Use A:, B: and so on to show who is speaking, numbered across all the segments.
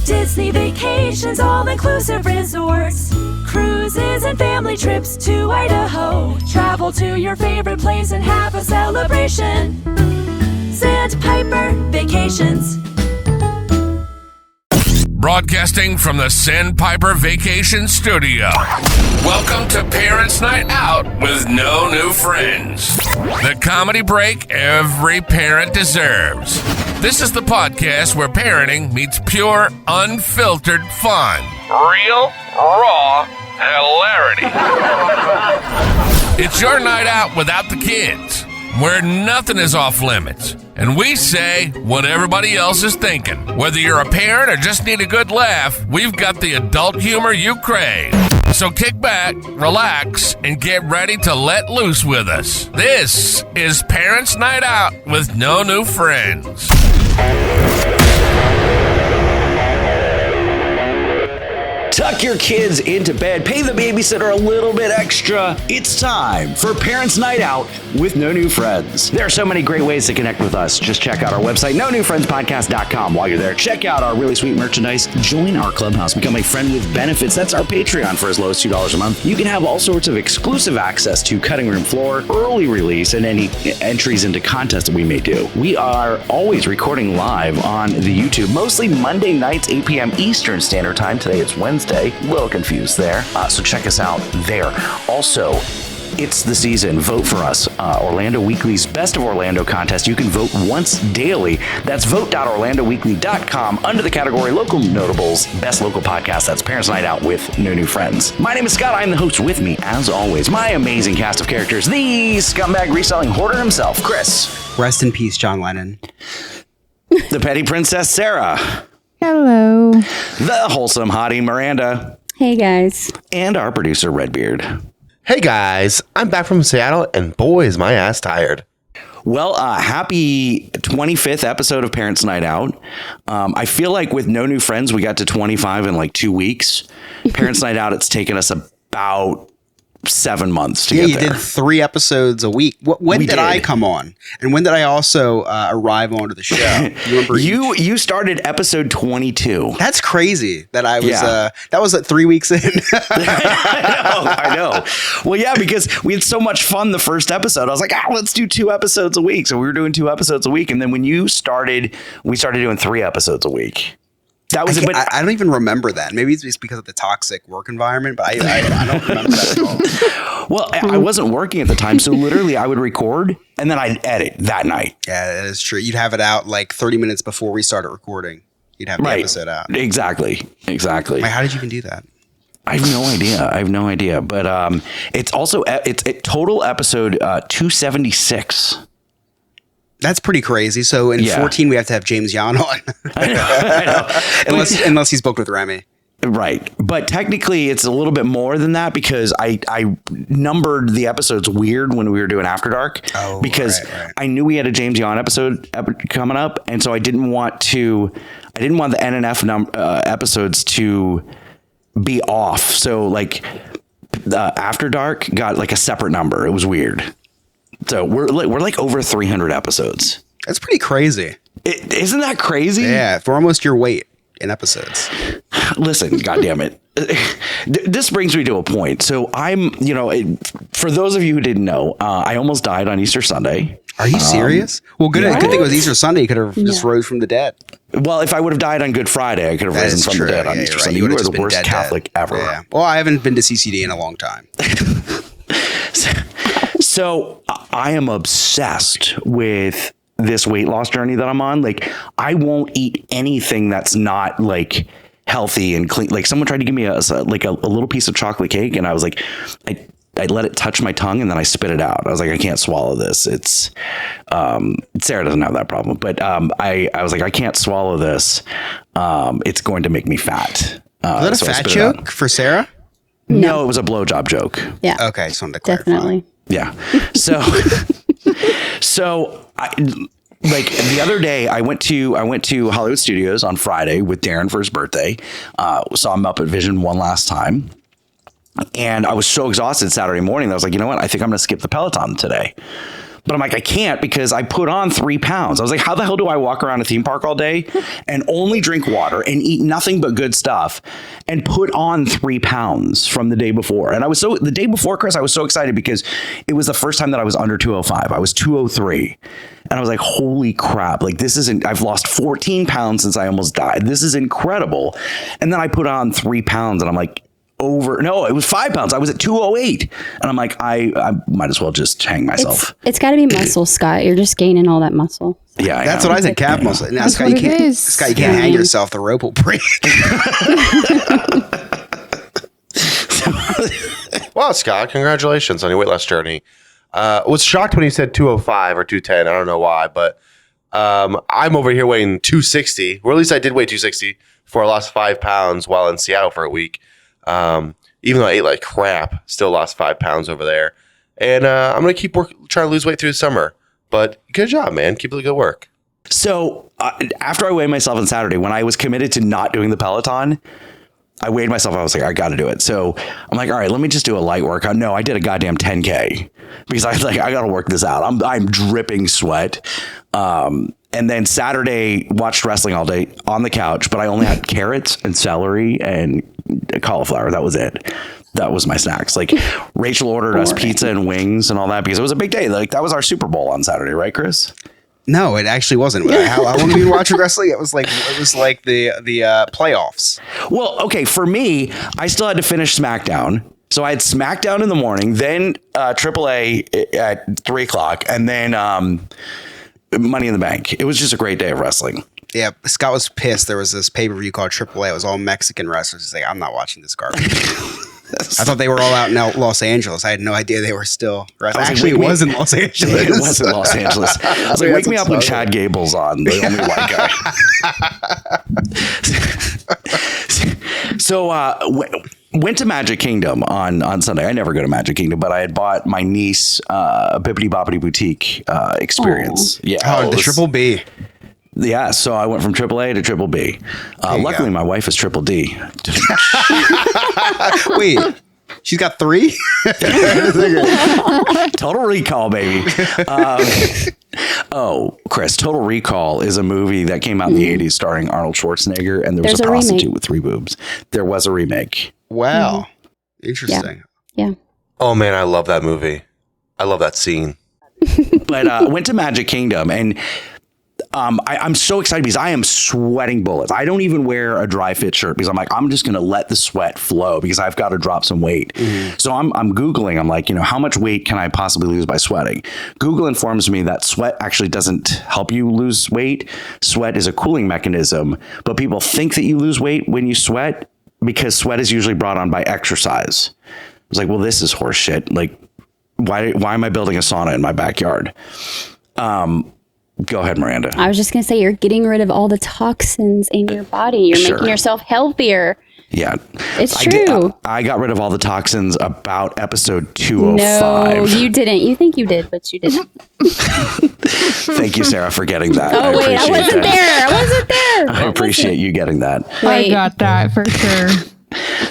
A: Disney Vacations, all-inclusive resorts, cruises and family trips to Idaho. Travel to your favorite place and have a celebration. Sandpiper Vacations.
B: Broadcasting from the Sandpiper Vacation Studio. Welcome to Parents Night Out with No New Friends. The comedy break every parent deserves. This is the podcast where parenting meets pure, unfiltered fun. Real, raw hilarity. It's your night out without the kids, where nothing is off limits. And we say what everybody else is thinking. Whether you're a parent or just need a good laugh, we've got the adult humor you crave. So kick back, relax, and get ready to let loose with us. This is Parents Night Out with No New Friends.
C: Tuck your kids into bed, pay the babysitter a little bit extra. It's time for Parents Night Out with No New Friends. There are so many great ways to connect with us. Just check out our website, nonewfriendspodcast.com. While you're there, check out our really sweet merchandise. Join our clubhouse. Become a friend with benefits. That's our Patreon for as low as $2 a month. You can have all sorts of exclusive access to cutting room floor, early release, and any entries into contests that we may do. We are always recording live on the YouTube, mostly Monday nights, 8 p.m. Eastern Standard Time. Today it's Wednesday. A little confused there. So check us out there. Also, it's the season. Vote for us. Orlando Weekly's Best of Orlando contest. You can vote once daily. That's vote.orlandoweekly.com under the category Local Notables, Best Local Podcast. That's Parents Night Out with No New Friends. My name is Scott. I'm the host. With me, as always, my amazing cast of characters, the scumbag reselling hoarder himself, Chris.
D: Rest in peace, John Lennon.
C: The petty princess, Sarah.
E: Hello.
C: The wholesome hottie, Miranda.
E: Hey, guys.
C: And our producer, Redbeard.
F: Hey guys, I'm back from Seattle, and boy, is my ass tired.
C: Well, happy 25th episode of Parents Night Out. I feel like with No New Friends, we got to 25 in like 2 weeks. Parents Night Out, it's taken us about 7 months to get there.
D: You did 3 episodes a week. When did I come on? And when did I also arrive onto the show? You remember
C: you started episode 22.
D: That's crazy that I was, that was at 3 weeks in.
C: I know. Well, yeah, because we had so much fun the first episode. I was like, let's do 2 episodes a week. So we were doing 2 episodes a week. And then when you started, we started doing 3 episodes a week. That was
D: I don't even remember that. Maybe it's just because of the toxic work environment, but I don't remember that at all.
C: Well, I wasn't working at the time, so literally I would record and then I'd edit that night.
D: Yeah, that is true. You'd have it out like 30 minutes before we started recording. You'd have the episode out.
C: Exactly.
D: Wait, how did you even do that?
C: I have no idea. But it's also it's total episode 276.
D: That's pretty crazy. So in 14, we have to have James Yan on. I know. unless he's booked with Remy.
C: Right. But technically, it's a little bit more than that because I numbered the episodes weird when we were doing After Dark. Oh, because I knew we had a James Yan episode coming up. And so I didn't want the NNF episodes to be off. So like After Dark got like a separate number. It was weird. So we're like over 300 episodes.
D: That's pretty crazy.
C: Isn't that crazy?
D: Yeah, for almost your weight in episodes.
C: Listen, goddammit. This brings me to a point. So I'm, for those of you who didn't know, I almost died on Easter Sunday.
D: Are you serious? Well, good thing it was Easter Sunday. You could have just rose from the dead.
C: Well, if I would have died on Good Friday, I could have risen from the dead on Easter Sunday. You are the worst Catholic ever.
D: Yeah. Well, I haven't been to CCD in a long time.
C: So I am obsessed with this weight loss journey that I'm on. Like, I won't eat anything that's not like healthy and clean. Like, someone tried to give me a little piece of chocolate cake, and I was like, I let it touch my tongue and then I spit it out. I was like, I can't swallow this. It's Sarah doesn't have that problem, but I was like, I can't swallow this. It's going to make me fat.
D: Was that a fat joke for Sarah?
C: No, it was a blowjob joke.
E: Yeah.
D: Okay, I just wanted to clarify.
E: Definitely.
C: Yeah. So, like the other day, I went to Hollywood Studios on Friday with Darren for his birthday. Saw him up at Vision one last time. And I was so exhausted Saturday morning that I was like, you know what? I think I'm going to skip the Peloton today. But I'm like, I can't because I put on 3 pounds. I was like, how the hell do I walk around a theme park all day and only drink water and eat nothing but good stuff and put on 3 pounds from the day before? And the day before, Chris, I was so excited because it was the first time that I was under 205. I was 203. And I was like, holy crap. Like, I've lost 14 pounds since I almost died. This is incredible. And then I put on 3 pounds and I'm like, it was 5 pounds. I was at 208. And I'm like, I might as well just hang myself.
E: It's got to be muscle, Scott. You're just gaining all that muscle.
C: Yeah,
D: that's what I said. Calf muscle. Now, Scott, you can't hang yourself. The rope will break.
F: Wow, Scott, congratulations on your weight loss journey. I was shocked when he said 205 or 210. I don't know why, but I'm over here weighing 260, or at least I did weigh 260 before I lost 5 pounds while in Seattle for a week. Even though I ate like crap, still lost 5 pounds over there. And I'm going to keep trying to lose weight through the summer. But good job, man. Keep up the good work.
C: So after I weighed myself on Saturday, when I was committed to not doing the Peloton, I weighed myself. I was like, I got to do it. So I'm like, all right, let me just do a light workout. No, I did a goddamn 10K because I was like, I got to work this out. I'm dripping sweat. And then Saturday, watched wrestling all day on the couch, but I only had carrots and celery and cauliflower. That was it. That was my snacks. Like, Rachel ordered us pizza and wings and all that because it was a big day. Like, that was our Super Bowl on Saturday, right, Chris?
D: No, it actually wasn't. How long were you watching wrestling? It was like the playoffs.
C: Well, okay, for me, I still had to finish SmackDown. So I had SmackDown in the morning, then AAA at 3:00, and then Money in the Bank. It was just a great day of wrestling.
D: Yeah, Scott was pissed. There was this pay-per-view called AAA. It was all Mexican wrestlers. He's like, I'm not watching this garbage. I thought they were all out in Los Angeles. I had no idea they were still wrestling. Actually, it was in Los Angeles.
C: It was in Los Angeles. I was like, wake me up when Chad Gable's on, the only white guy. So went to Magic Kingdom on Sunday. I never go to Magic Kingdom, but I had bought my niece a Bibbidi Bobbidi Boutique experience.
D: Yeah, the Triple B.
C: Yeah, so I went from AAA to Triple B. Luckily, my wife is Triple D.
D: Wait, she's got 3?
C: Total Recall, baby. Chris, Total Recall is a movie that came out in the 80s starring Arnold Schwarzenegger, and there was a prostitute with 3 boobs. There was a remake.
D: Wow. Interesting.
E: Yeah.
F: Oh, man, I love that movie. I love that scene.
C: But went to Magic Kingdom, and I'm so excited because I am sweating bullets. I don't even wear a dry fit shirt because I'm like, I'm just going to let the sweat flow because I've got to drop some weight. Mm-hmm. So I'm Googling. I'm like, how much weight can I possibly lose by sweating? Google informs me that sweat actually doesn't help you lose weight. Sweat is a cooling mechanism, but people think that you lose weight when you sweat because sweat is usually brought on by exercise. I was like, well, this is horse shit. Like, why am I building a sauna in my backyard? Go ahead, Miranda.
E: I was just going to say, you're getting rid of all the toxins in your body. You're making yourself healthier.
C: Yeah.
E: It's true.
C: I got rid of all the toxins about episode 205.
E: No, you didn't. You think you did, but you didn't.
C: Thank you, Sarah, for getting that.
E: I wasn't there.
C: I appreciate you getting that.
G: I got that for sure.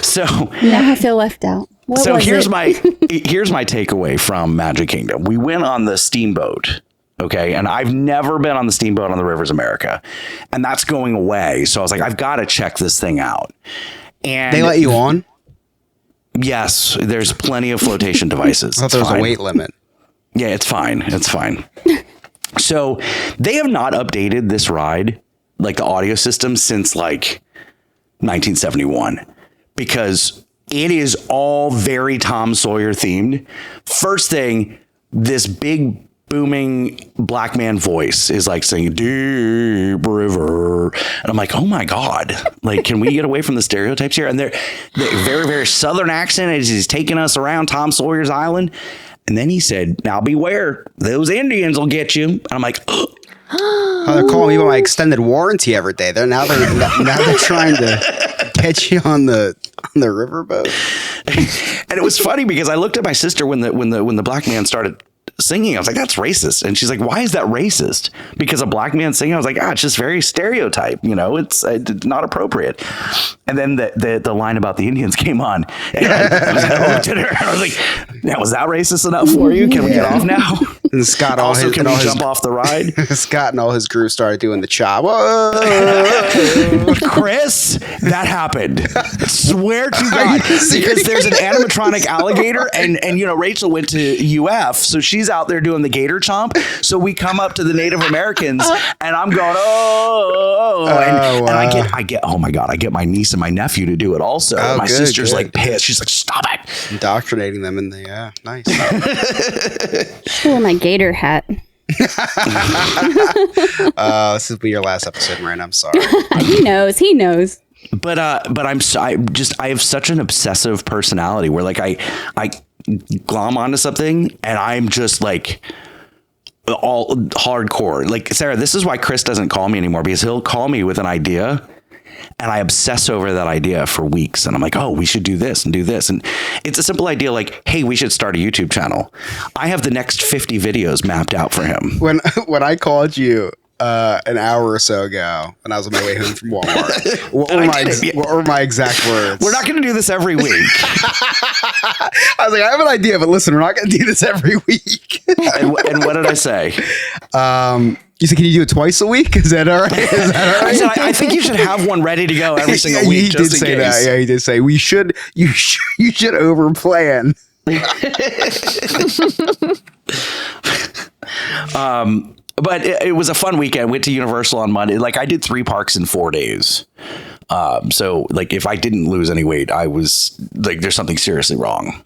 C: So
E: now I feel left out.
C: Here's my takeaway from Magic Kingdom. We went on the steamboat. Okay. And I've never been on the steamboat on the Rivers America, and that's going away. So I was like, I've got to check this thing out. And
D: they let you on?
C: Yes. There's plenty of flotation devices.
D: I thought there was a weight limit.
C: Yeah, it's fine. It's fine. So they have not updated this ride, like the audio system, since like 1971, because it is all very Tom Sawyer themed. First thing, this big booming black man voice is like saying deep river, and I'm like, oh my god, like, can we get away from the stereotypes here? And they're very, very southern accent as he's taking us around Tom Sawyer's Island. And then he said, now beware, those Indians will get you. And I'm like, oh,
D: they're calling me by my extended warranty every day. They're trying to get you on the riverboat.
C: And it was funny because I looked at my sister when the black man started singing. I was like, that's racist. And she's like, why is that racist? Because a black man singing? I was like, it's just very stereotype. It's not appropriate. And then the line about the Indians came on. And I looked at her and I was like, now, was that racist enough for you? Can we get off now?
D: And Scott
C: Also, can we jump off the ride?
D: Scott and all his crew started doing the chop. Whoa.
C: Chris, that happened. Swear to God, because there's an animatronic alligator, and Rachel went to UF, so she's out there doing the gator chomp. So we come up to the Native Americans, and I'm going, and I get, oh my God, I get my niece and my nephew to do it also. My sister's like pissed. She's like, stop it.
D: Indoctrinating them in the nice.
E: Oh, my gator hat.
D: This will be your last episode, Miranda. I'm sorry.
E: He knows.
C: But I have such an obsessive personality where like I glom onto something and I'm just like all hardcore. Like, Sarah, this is why Chris doesn't call me anymore, because he'll call me with an idea and I obsess over that idea for weeks. And I'm like, oh, we should do this and do this. And it's a simple idea like, hey, we should start a YouTube channel. I have the next 50 videos mapped out for him.
D: When I called you an hour or so ago when I was on my way home from Walmart, what were my exact words?
C: We're not going to do this every week.
D: I was like, I have an idea, but listen, we're not going to do this every week.
C: and what did I say?
D: You said, can you do it twice a week? Is that all right?
C: I said, I think you should have one ready to go every single week.
D: He did say that. Yeah, he did say you should over plan.
C: But it was a fun weekend. Went to Universal on Monday. Like, I did 3 parks in 4 days. So like, if I didn't lose any weight, I was like, there's something seriously wrong.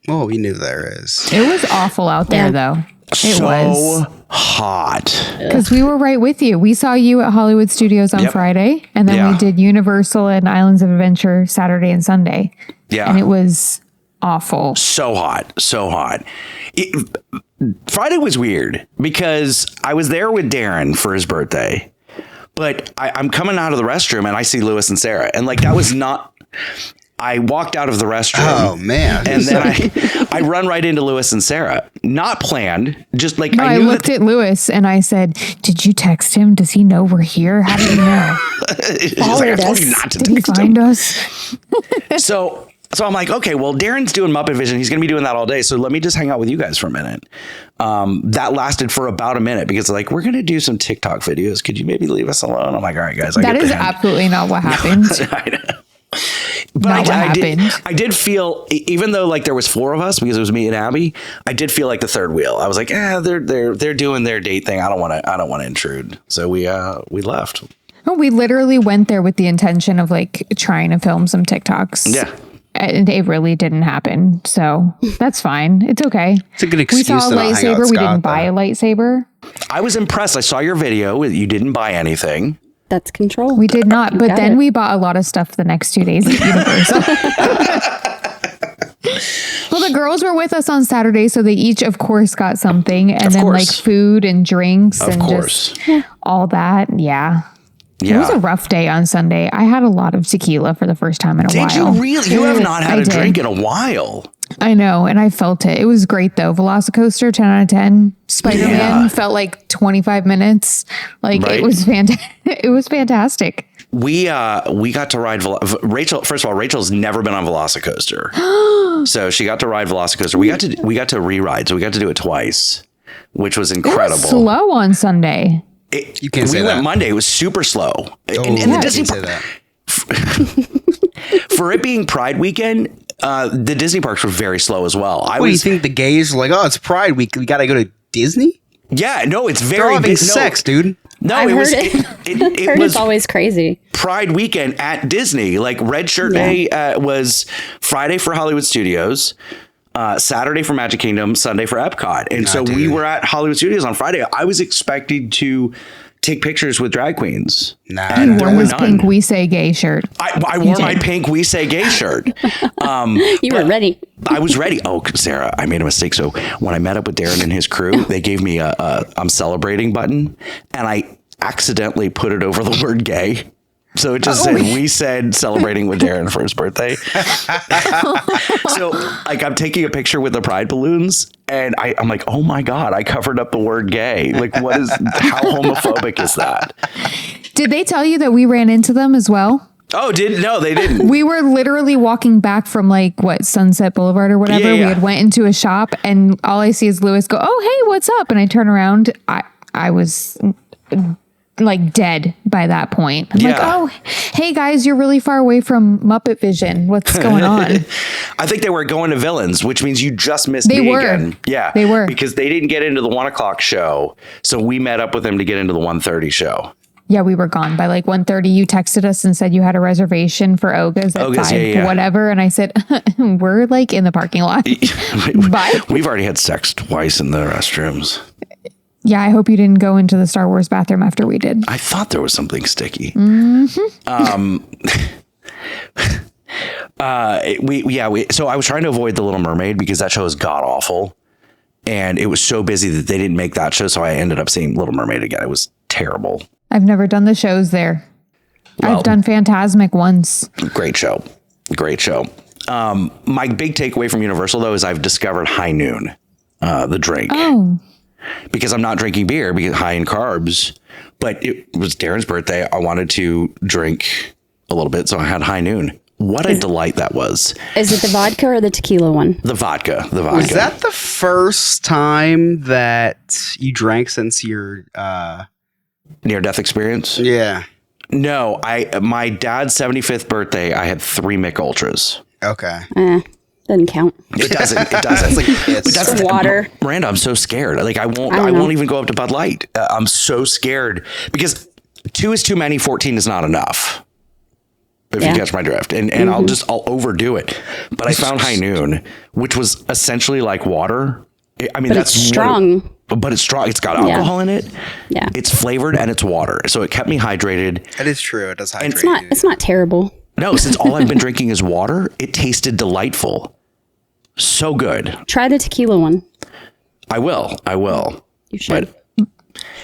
D: Oh, we knew there is.
G: It was awful out there, though. It was
C: hot.
G: Because we were right with you. We saw you at Hollywood Studios on Friday, and then we did Universal and Islands of Adventure Saturday and Sunday. Yeah. And it was awful.
C: So hot. Friday was weird because I was there with Darren for his birthday, but I'm coming out of the restroom and I see Lewis and Sarah. And like, that was not... I walked out of the restroom.
D: Oh, man.
C: And then I run right into Lewis and Sarah. Not planned. Just like,
G: I looked at Lewis and I said, did you text him? Does he know we're here? How do you know?
C: I told you not to
G: Did he find us?
C: So I'm like, okay, well, Darren's doing Muppet Vision. He's going to be doing that all day. So let me just hang out with you guys for a minute. That lasted for about a minute because like, we're going to do some TikTok videos. Could you maybe leave us alone? I'm like, all right, guys.
G: That is absolutely not what happened.
C: I know. But I did feel, even though like there was 4 of us because it was me and Abby, I did feel like the third wheel. I was like, they're doing their date thing. I don't want to intrude. So we left.
G: Oh, we literally went there with the intention of like trying to film some TikToks.
C: Yeah.
G: And it really didn't happen. So that's fine. It's okay.
D: It's a good excuse.
G: We saw a lightsaber. We didn't buy a lightsaber.
C: I was impressed. I saw your video. You didn't buy anything.
E: That's control.
G: We did not, but then we bought a lot of stuff the next 2 days at Universal. Well, the girls were with us on Saturday, so they each, of course, got something, and then like food and drinks and just all that. Yeah. It was a rough day on Sunday. I had a lot of tequila for the first time in a while.
C: Did you really? You have not had a drink in a while.
G: I know, and I felt it. It was great, though. Velocicoaster, 10 out of 10. Spider-Man felt like 25 minutes. Like, it was it was fantastic.
C: We got to ride Rachel. First of all, Rachel's never been on Velocicoaster, so she got to ride Velocicoaster. We got to re-ride, so we got to do it twice, which was incredible.
G: It was slow on Sunday.
D: You can't say that.
C: We went Monday. It was super slow. And the Disney for it being Pride weekend. The Disney parks were very slow as well.
D: What do you think the gays were like? Oh, it's Pride Week. We got to go to Disney?
C: Yeah, no, it's very.
D: They're all having sex, dude.
C: No,
E: I
C: it
E: heard
C: was.
E: It was always crazy.
C: Pride weekend at Disney, like Red Shirt Day was Friday for Hollywood Studios, Saturday for Magic Kingdom, Sunday for Epcot, and we were at Hollywood Studios on Friday. I was expected to take pictures with drag queens.
G: Nah, you wore this pink We Say Gay shirt.
C: I wore my pink We Say Gay shirt.
E: You were ready.
C: I was ready. Oh, Sarah, I made a mistake. So when I met up with Darren and his crew, they gave me a I'm celebrating button, and I accidentally put it over the word gay. So it just said, we said celebrating with Darren for his birthday. So like, I'm taking a picture with the pride balloons and I'm like, oh my God, I covered up the word gay. Like, how homophobic is that?
G: Did they tell you that we ran into them as well?
C: Oh, they didn't.
G: We were literally walking back from Sunset Boulevard or whatever.
C: Yeah.
G: We had went into a shop and all I see is Lewis go, "Oh, hey, what's up?" And I turn around. I was dead by that point. I'm like, "Oh, hey guys, you're really far away from Muppet Vision. What's going on?"
C: I think they were going to Villains, which means you just missed me again. Yeah,
G: they were,
C: because they didn't get into the 1:00 show, so we met up with them to get into the 1:30 show.
G: Yeah, we were gone by 1:30. You texted us and said you had a reservation for Oga's at 5, whatever. And I said, we're in the parking lot. Bye.
C: We've already had sex twice in the restrooms.
G: Yeah, I hope you didn't go into the Star Wars bathroom after we did.
C: I thought there was something sticky. So I was trying to avoid The Little Mermaid because that show is god awful. And it was so busy that they didn't make that show. So I ended up seeing Little Mermaid again. It was terrible.
G: I've never done the shows there.
C: Well,
G: I've done Fantasmic once.
C: Great show. My big takeaway from Universal, though, is I've discovered High Noon, the drink.
G: Oh.
C: Because I'm not drinking beer because high in carbs, but it was Darren's birthday. I wanted to drink a little bit, so I had High Noon. What a delight that was.
E: Is it the vodka or the tequila one?
C: The vodka.
D: Was that the first time that you drank since your
C: near-death experience?
D: Yeah.
C: No, my dad's 75th birthday, I had 3 Mich Ultras.
D: Okay.
E: Doesn't count.
C: It doesn't. But that's
E: water.
C: Miranda, I'm so scared. I won't even go up to Bud Light. I'm so scared because 2 is too many, 14 is not enough. If you catch my drift. And I'll overdo it. But I found High Noon, which was essentially like water. I mean, that's
E: strong.
C: But it's strong. It's got alcohol in it.
E: Yeah.
C: It's flavored and it's water. So it kept me hydrated.
D: That is true. It does hydrate.
E: It's not terrible.
C: No, since all I've been drinking is water, it tasted delightful. So good.
E: Try the tequila one.
C: I will.
E: You should.
C: But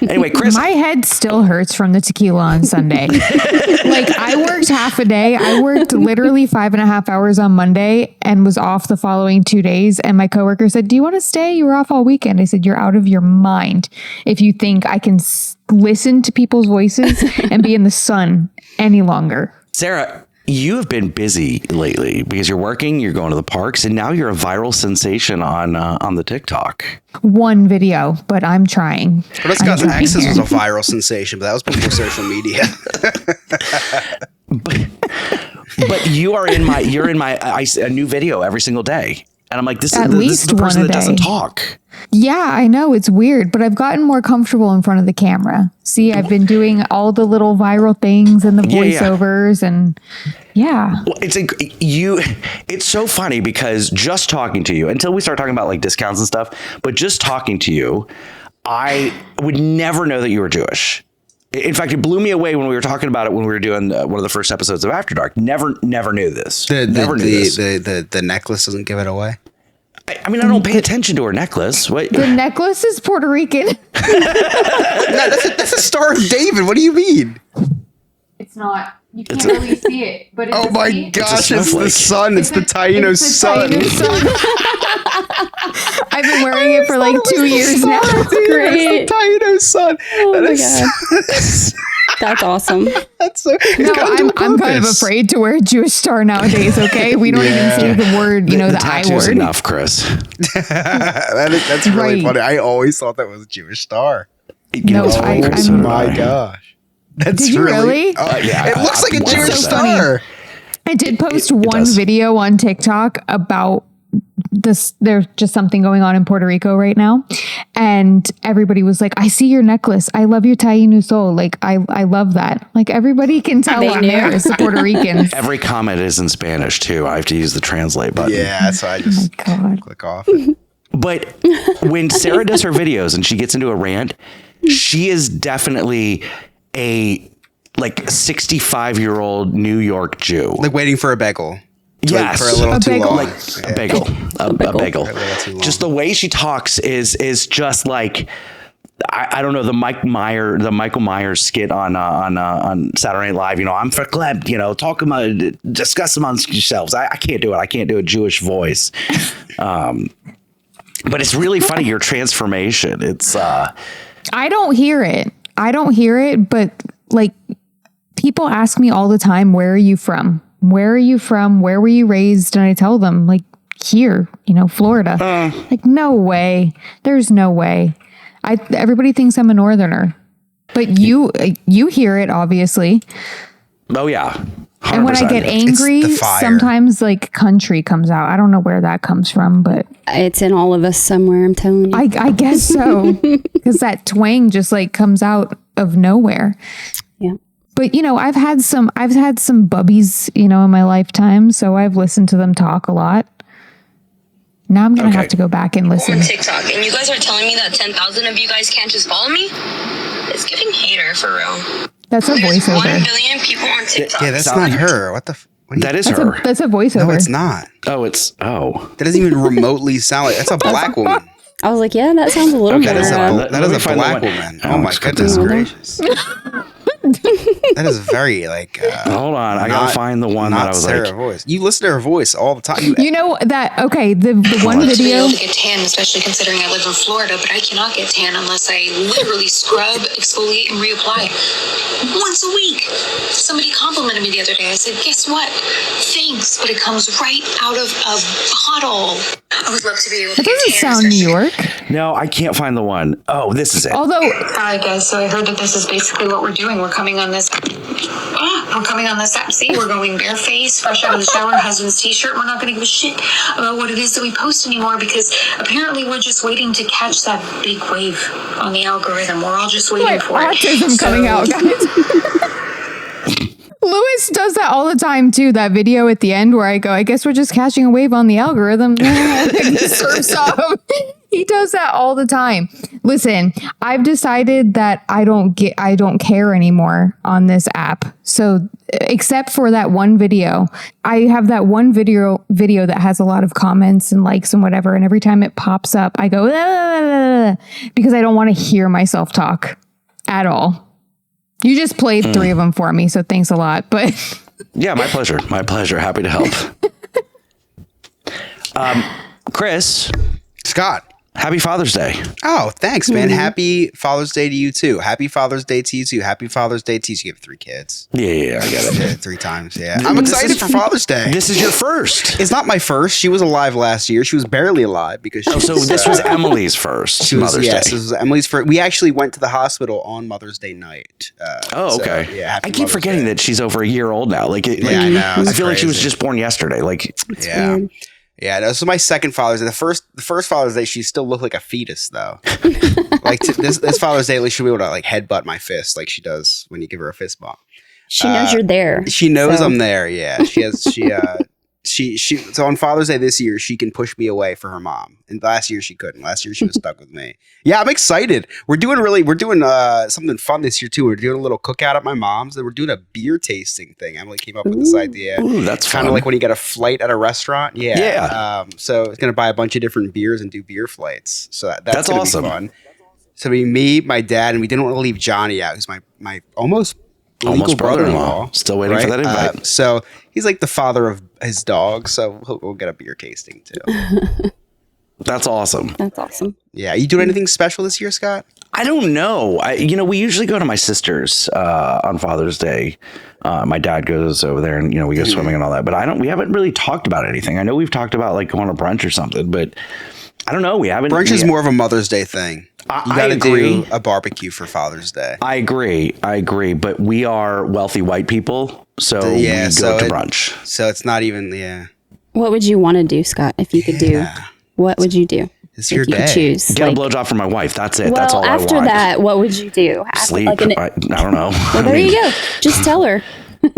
C: anyway, Chris.
G: My head still hurts from the tequila on Sunday. I worked half a day. I worked literally 5.5 hours on Monday and was off the following 2 days. And my coworker said, "Do you want to stay? You were off all weekend." I said, "You're out of your mind if you think I can listen to people's voices and be in the sun any longer."
C: Sarah, you have been busy lately because you're working, you're going to the parks, and now you're a viral sensation on the TikTok.
G: One video, but I'm trying.
D: But Scott's Exes was a viral sensation, but that was before social media.
C: but you're in my a new video every single day, and I'm like, this is the person that doesn't talk.
G: Yeah, I know it's weird, but I've gotten more comfortable in front of the camera. See, I've been doing all the little viral things and the voiceovers and Well, it's so funny because just talking to you, until we start talking about discounts and stuff, but just talking to you, I would never know that you were Jewish. In fact, it blew me away when we were talking about it when we were doing one of the first episodes of After Dark. Never knew this.
D: The necklace doesn't give it away.
C: I mean, I don't pay attention to her necklace. What?
G: The necklace is Puerto Rican.
D: No, that's a Star of David. What do you mean?
G: It's not. You can't really see it. But
D: oh my gosh, it's the sun. It's the Taino sun.
G: I've been wearing it for 2 years now.
E: Great.
D: It's the Taino sun.
E: Oh my god. That's awesome.
D: That's so.
G: No, I'm kind of afraid to wear a Jewish star nowadays. Okay, we don't even say the word. The I word.
C: Enough, Chris.
D: That's really funny. I always thought that was a Jewish star.
G: I'm
D: my gosh. That's
G: Did you really?
D: Yeah, it looks like a Jewish star.
G: I did post one video on TikTok about this. There's just something going on in Puerto Rico right now, and everybody was like, "I see your necklace. I love your Taino soul. I love that." Everybody can tell on there is the Puerto Ricans.
C: Every comment is in Spanish too. I have to use the translate button.
D: Yeah, so I just click off.
C: But when Sarah does her videos and she gets into a rant, she is definitely a 65-year-old New York Jew,
D: waiting for a bagel.
C: Yes,
D: for a little too long.
C: A bagel, a bagel. Just the way she talks is just I don't know, the Michael Myers skit on Saturday Night Live. I'm verklempt. Talk about, discuss amongst yourselves. I can't do it. I can't do a Jewish voice. But it's really funny, your transformation. It's
G: I don't hear it, but people ask me all the time, where are you from? Where are you from? Where were you raised? And I tell them, like, here, Florida. Like, no way. There's no way. Everybody thinks I'm a northerner. But you hear it, obviously.
H: Oh, yeah. 100%.
G: And when I get angry, sometimes like country comes out. I don't know where that comes from, but
E: it's in all of us somewhere, I'm telling you.
G: I guess so. Because that twang just like comes out of nowhere.
E: Yeah.
G: But I've had some bubbies, in my lifetime, so I've listened to them talk a lot. Now I'm going to have to go back and listen.
I: On TikTok, and you guys are telling me that 10,000 of you guys can't just follow me? It's giving hater for real.
G: That's a voiceover.
I: 1 billion people on TikTok.
D: Yeah, that's not her. What the?
H: That is her.
G: That's a voiceover.
D: No, it's not.
H: Oh.
D: That doesn't even remotely sound like. That's a black woman.
E: I was like, yeah, that sounds a little more.
D: That is a black woman. Oh my goodness gracious. That is very like.
H: Hold on, I gotta find the one that I was
D: Sarah
H: like.
D: Voice. You listen to her voice all the time.
G: You know that? Okay, the one
I: I'm
G: video.
I: able to get tan, especially considering I live in Florida, but I cannot get tan unless I literally scrub, exfoliate, and reapply once a week. Somebody complimented me the other day. I said, "Guess what? Thanks, but it comes right out of a bottle." I would love to be able to.
G: That doesn't sound New York.
H: No, I can't find the one. Oh, this is it.
G: Although,
I: all right, guys. So I heard that this is basically what we're doing. We're coming on this. We're coming on this app. See, we're going bareface, fresh out of the shower, husband's t-shirt. We're not going to give a shit about what it is that we post anymore because apparently we're just waiting to catch that big wave on the algorithm. We're all just waiting for it.
G: Autism coming out, guys. Lewis does that all the time too. That video at the end where I go, I guess we're just catching a wave on the algorithm. Surfs off. He does that all the time. Listen, I've decided that I don't care anymore on this app. So except for that one video, I have that one video that has a lot of comments and likes and whatever. And every time it pops up, I go, because I don't want to hear myself talk at all. You just played 3 of them for me, so thanks a lot. But
H: yeah, my pleasure. My pleasure. Happy to help. Chris.
D: Scott.
H: Happy Father's Day.
D: Oh, thanks, man. Happy Father's Day to you, too. Happy Father's Day to you, too. Happy Father's Day to you. You have 3 kids.
H: Yeah, I get it.
D: 3 times, yeah. I'm excited for Father's Day.
H: This is your first.
D: It's not my first. She was alive last year. She was barely alive because she
H: so this was Emily's first Mother's Day.
D: Yes, this was Emily's first. We actually went to the hospital on Mother's Day night.
H: Okay.
D: So, yeah,
H: I keep forgetting that she's over a year old now. I know. I feel like she was just born yesterday.
E: Weird.
D: Yeah, this was my second Father's Day. The first Father's Day, she still looked like a fetus, though. This Father's Day, at least she'll be able to like headbutt my fist like she does when you give her a fist bump.
E: She knows you're there.
D: She knows I'm there. Yeah, so on Father's Day this year, she can push me away for her mom. And last year she couldn't. Last year she was stuck with me. Yeah, I'm excited. We're doing something fun this year too. We're doing a little cookout at my mom's, and we're doing a beer tasting thing. Emily came up with this idea.
H: Ooh, that's
D: kind of like when you get a flight at a restaurant. Yeah. So it's gonna buy a bunch of different beers and do beer flights. So that's gonna
H: awesome.
D: be fun. So me, my dad, and we didn't want to leave Johnny out, who's my almost brother-in-law.
H: Still waiting for that invite.
D: So he's like the father of his dog. So we'll get a beer tasting too.
H: That's awesome.
E: That's awesome.
D: Yeah. You doing anything special this year, Scott?
H: I don't know. We usually go to my sister's on Father's Day. My dad goes over there and, we go swimming and all that. But we haven't really talked about anything. I know we've talked about like going to brunch or something, but I don't know. We haven't.
D: Brunch is more of a Mother's Day thing. You got to
H: agree.
D: do a barbecue for Father's Day.
H: I agree. But we are wealthy white people, so we go to brunch.
D: So it's not even,
E: What would you want to do, Scott, if you could do? What would you do?
D: It's your day.
E: You choose.
H: Get a blowjob from my wife. That's it.
E: Well,
H: That's all I want.
E: after that, what would you do?
H: Sleep. I don't know.
E: Well, there you go. Just tell her.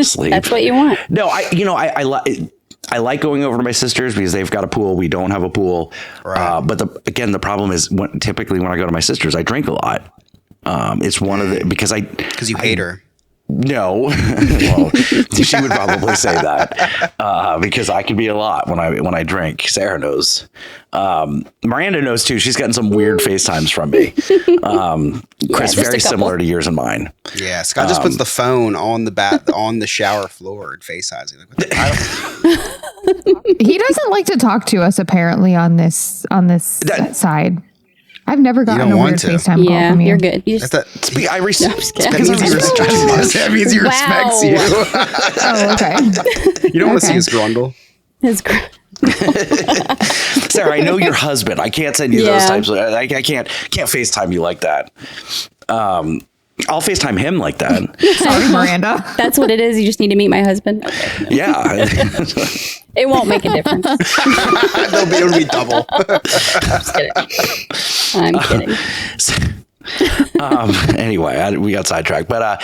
H: Sleep.
E: That's what you want.
H: No, I like going over to my sister's because they've got a pool. We don't have a pool. Right. But the problem is typically when I go to my sister's, I drink a lot. It's one of the because
D: you hate her.
H: No, well, she would probably say that because I can be a lot when I drink. Sarah knows. Miranda knows too. She's gotten some weird FaceTimes from me. Chris, very similar to yours and mine.
D: Yeah, Scott just puts the phone on the shower floor and FaceTimes.
G: He doesn't like to talk to us apparently on this side. I've never gotten a weird FaceTime call from you.
E: You're good. You just,
H: I
D: that means he respects you.
G: Oh, okay.
D: You don't want to see his grundle.
H: Sarah, I know your husband. I can't send you those types. I can't FaceTime you like that. I'll FaceTime him like that.
G: Sorry, Miranda.
E: That's what it is. You just need to meet my husband. Okay, no.
H: Yeah.
E: It won't make a difference.
D: It'll be double.
E: I'm kidding.
H: Anyway, we got sidetracked, but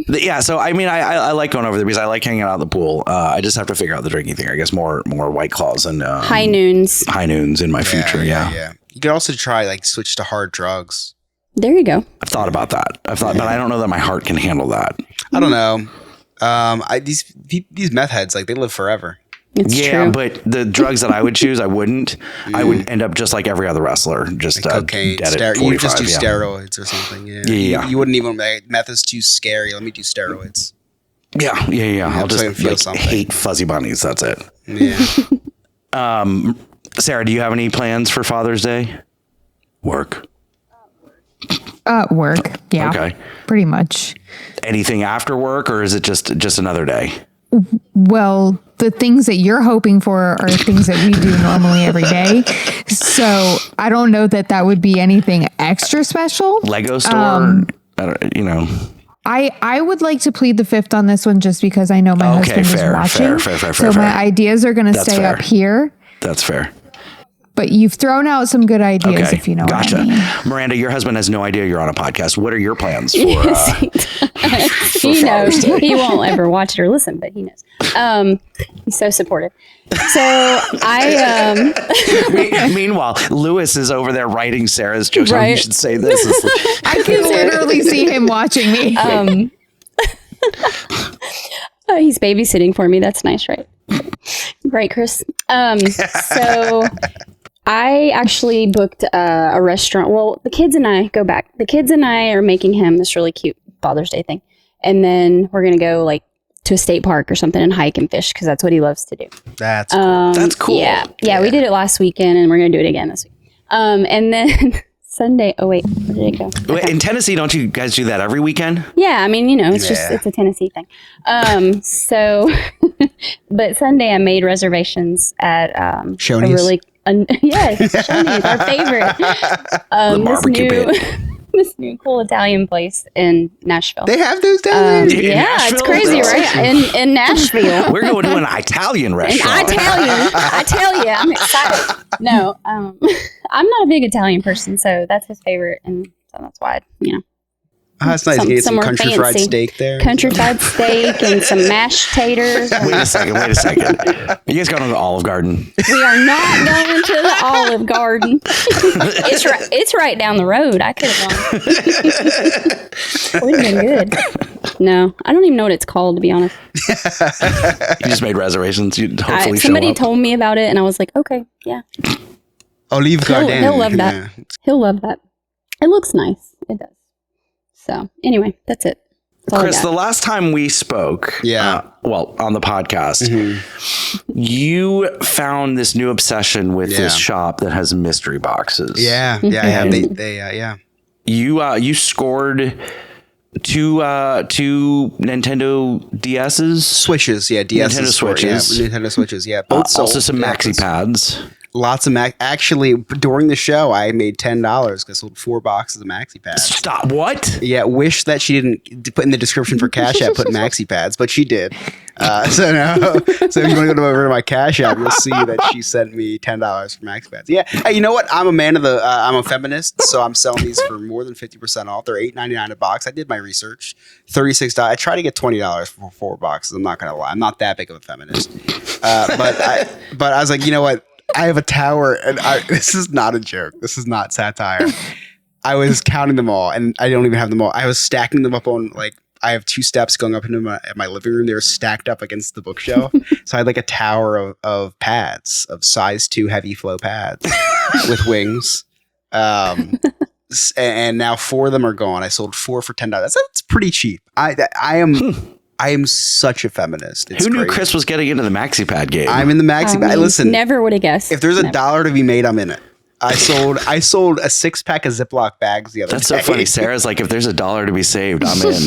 H: yeah. So I mean, I like going over there because I like hanging out at the pool. I just have to figure out the drinking thing. I guess more White Claws and
E: high noons
H: in my future. Yeah.
D: You could also try switch to hard drugs.
E: There you go.
H: I've thought about that. But I don't know that my heart can handle that.
D: I don't know. These meth heads, they live forever.
E: It's true.
H: But the drugs that I would choose, I wouldn't. I would end up just like every other wrestler, just
D: cocaine.
H: Dead at 45,
D: you just do steroids or something. Yeah. You wouldn't even meth is too scary. Let me do steroids.
H: Yeah. I'll just hate fuzzy bunnies. That's it.
D: Yeah.
H: Sarah, do you have any plans for Father's Day? Work.
G: Work. Yeah.
H: Okay.
G: Pretty much.
H: Anything after work, or is it just another day?
G: Well, the things that you're hoping for are things that we do normally every day. So I don't know that would be anything extra special.
H: Lego store,
G: I would like to plead the fifth on this one just because I know my husband is watching.
H: Fair.
G: My ideas are going to stay up here.
H: That's fair.
G: But you've thrown out some good ideas, if you know what I mean.
H: Miranda, your husband has no idea you're on a podcast. What are your plans for?
E: He knows. He won't ever watch it or listen, but he knows. He's so supportive. So I.
H: Meanwhile, Lewis is over there writing Sarah's jokes. Right? Oh, you should say this.
G: I can literally see him watching me.
E: He's babysitting for me. That's nice, right? Great, Chris. So I actually booked a restaurant. Well, the kids and I go back. The kids and I are making him this really cute Father's Day thing. And then we're going to go to a state park or something and hike and fish because that's what he loves to do.
D: That's cool.
H: That's cool.
E: Yeah, we did it last weekend and we're going to do it again this week. And then Sunday. Oh, wait. Where did it go?
H: Okay. In Tennessee, don't you guys do that every weekend?
E: Yeah. I mean, it's it's a Tennessee thing. But Sunday I made reservations at
D: Shoney's.
E: Yes, Shoney's, our favorite.
H: The barbecue pit.
E: This new cool Italian place in Nashville.
D: They have those down there?
E: Yeah, it's crazy, right? In Nashville.
H: We're going to an Italian restaurant.
E: I tell you, I'm excited. No, I'm not a big Italian person, so that's his favorite, and so that's why,
D: Oh, that's nice. You get some country fried steak there.
E: Country fried steak and some mashed taters.
H: Wait a second. You guys going to the Olive Garden?
E: We are not going to the Olive Garden. It's right down the road. I could have gone. It would have been good. No, I don't even know what it's called, to be honest.
H: You just made reservations. You'd hopefully
E: somebody
H: show up.
E: told me about it, and I was like, okay, yeah.
D: Olive Garden.
E: He'll love that.
D: Yeah.
E: He'll love that. It looks nice. It does. So anyway, that's it. That's
H: Chris, the last time we spoke, on the podcast, you found this new obsession with this shop that has mystery boxes.
D: Yeah, I have. They
H: You scored two Nintendo DSs,
D: Switches. Yeah, DS
H: Nintendo Switches.
D: Nintendo Switches. Yeah, both
H: also some maxi pads.
D: Lots of actually, during the show, I made $10 because I sold 4 boxes of maxi pads.
H: Stop! What?
D: Yeah, wish that she didn't put in the description for Cash App put maxi pads, but she did. So if you want to go over to my Cash App, you'll see that she sent me $10 for maxi pads. Yeah, hey, you know what? I'm a man of the. I'm a feminist, so I'm selling these for more than 50% off. They're $8.99 a box. I did my research. $36. I try to get $20 for 4 boxes. I'm not gonna lie. I'm not that big of a feminist. But I was like, you know what? I have a tower, and this is not a joke. This is not satire. I was counting them all, and I don't even have them all. I was stacking them up on, I have 2 steps going up into my living room. They were stacked up against the bookshelf. So I had a tower of pads, of size 2 heavy flow pads with wings. And now 4 of them are gone. I sold 4 for $10. That's pretty cheap. I am such a feminist. It's
H: Who knew
D: great.
H: Chris was getting into the maxi pad game?
D: I'm in the maxi pad. Listen,
E: never would have guessed.
D: if there's $1 to be made, I'm in it. I sold a 6-pack of Ziploc bags the other day.
H: That's so funny. Sarah's like, if there's $1 to be saved, I'm in.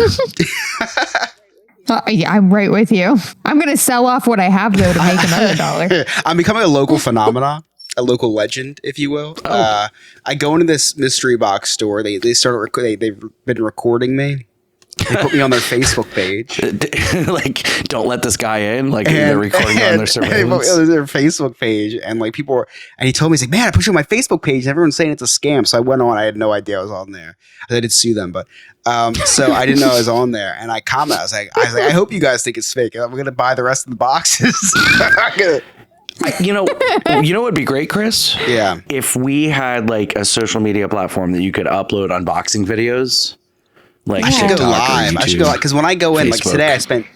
G: Yeah, I'm right with you. I'm going to sell off what I have, though, to make another $1.
D: I'm becoming a local phenomenon, a local legend, if you will. I go into this mystery box store. They've been recording me. They put me on their Facebook page.
H: Like, don't let this guy in. Like, they're recording on their surveillance.
D: They put me on their Facebook page, and like people were, and he told me, he's like, man, I put you on my Facebook page. And everyone's saying it's a scam. So I went on. I had no idea I was on there. I did sue them, but so I didn't know I was on there. And I commented, I was like, I hope you guys think it's fake. I'm gonna buy the rest of the boxes.
H: You know what would be great, Chris?
D: Yeah.
H: If we had like a social media platform that you could upload unboxing videos. Like
D: I should go
H: TikTok or
D: live. I should go
H: YouTube,
D: live because when I go in, like
H: Facebook.
D: today, I spent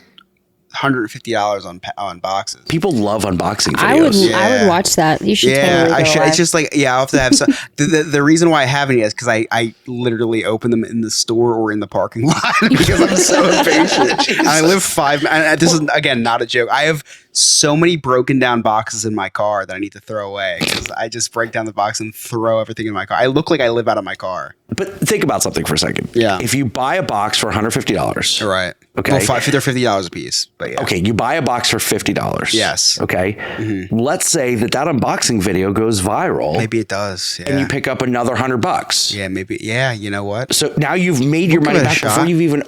D: $150 on boxes.
H: People love unboxing videos.
E: I would watch that. You should totally go
D: I should.
E: live.
D: It's just like, I'll have to have some. The reason why I haven't yet is because I literally open them in the store or in the parking lot because I'm so impatient. And I live 5 minutes. And this is, again, not a joke. I have so many broken down boxes in my car that I need to throw away because I just break down the box and throw everything in my car. I look like I live out of my car.
H: But think about something for a second.
D: Yeah.
H: If you buy a box for $150.
D: Right.
H: Okay.
D: Well, they're $50 a piece. But yeah.
H: Okay. You buy a box for $50.
D: Yes.
H: Okay. Mm-hmm. Let's say that unboxing video goes viral.
D: Maybe it does. Yeah.
H: And you pick up another $100.
D: Yeah. Maybe. Yeah. You know what?
H: So now you've made your money back before you've even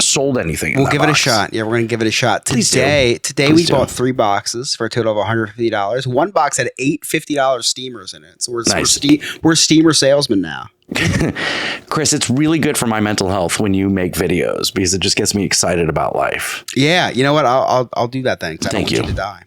H: sold anything.
D: We'll give it a shot. Yeah. We're going to give it a shot. Today we bought 3 boxes for a total of $150. One box had 8 $50 steamers in it. So we're steamer salesmen now.
H: Chris, it's really good for my mental health when you make videos because it just gets me excited about life.
D: Yeah, you know what? I'll do that then.
H: Thank you.
D: To die.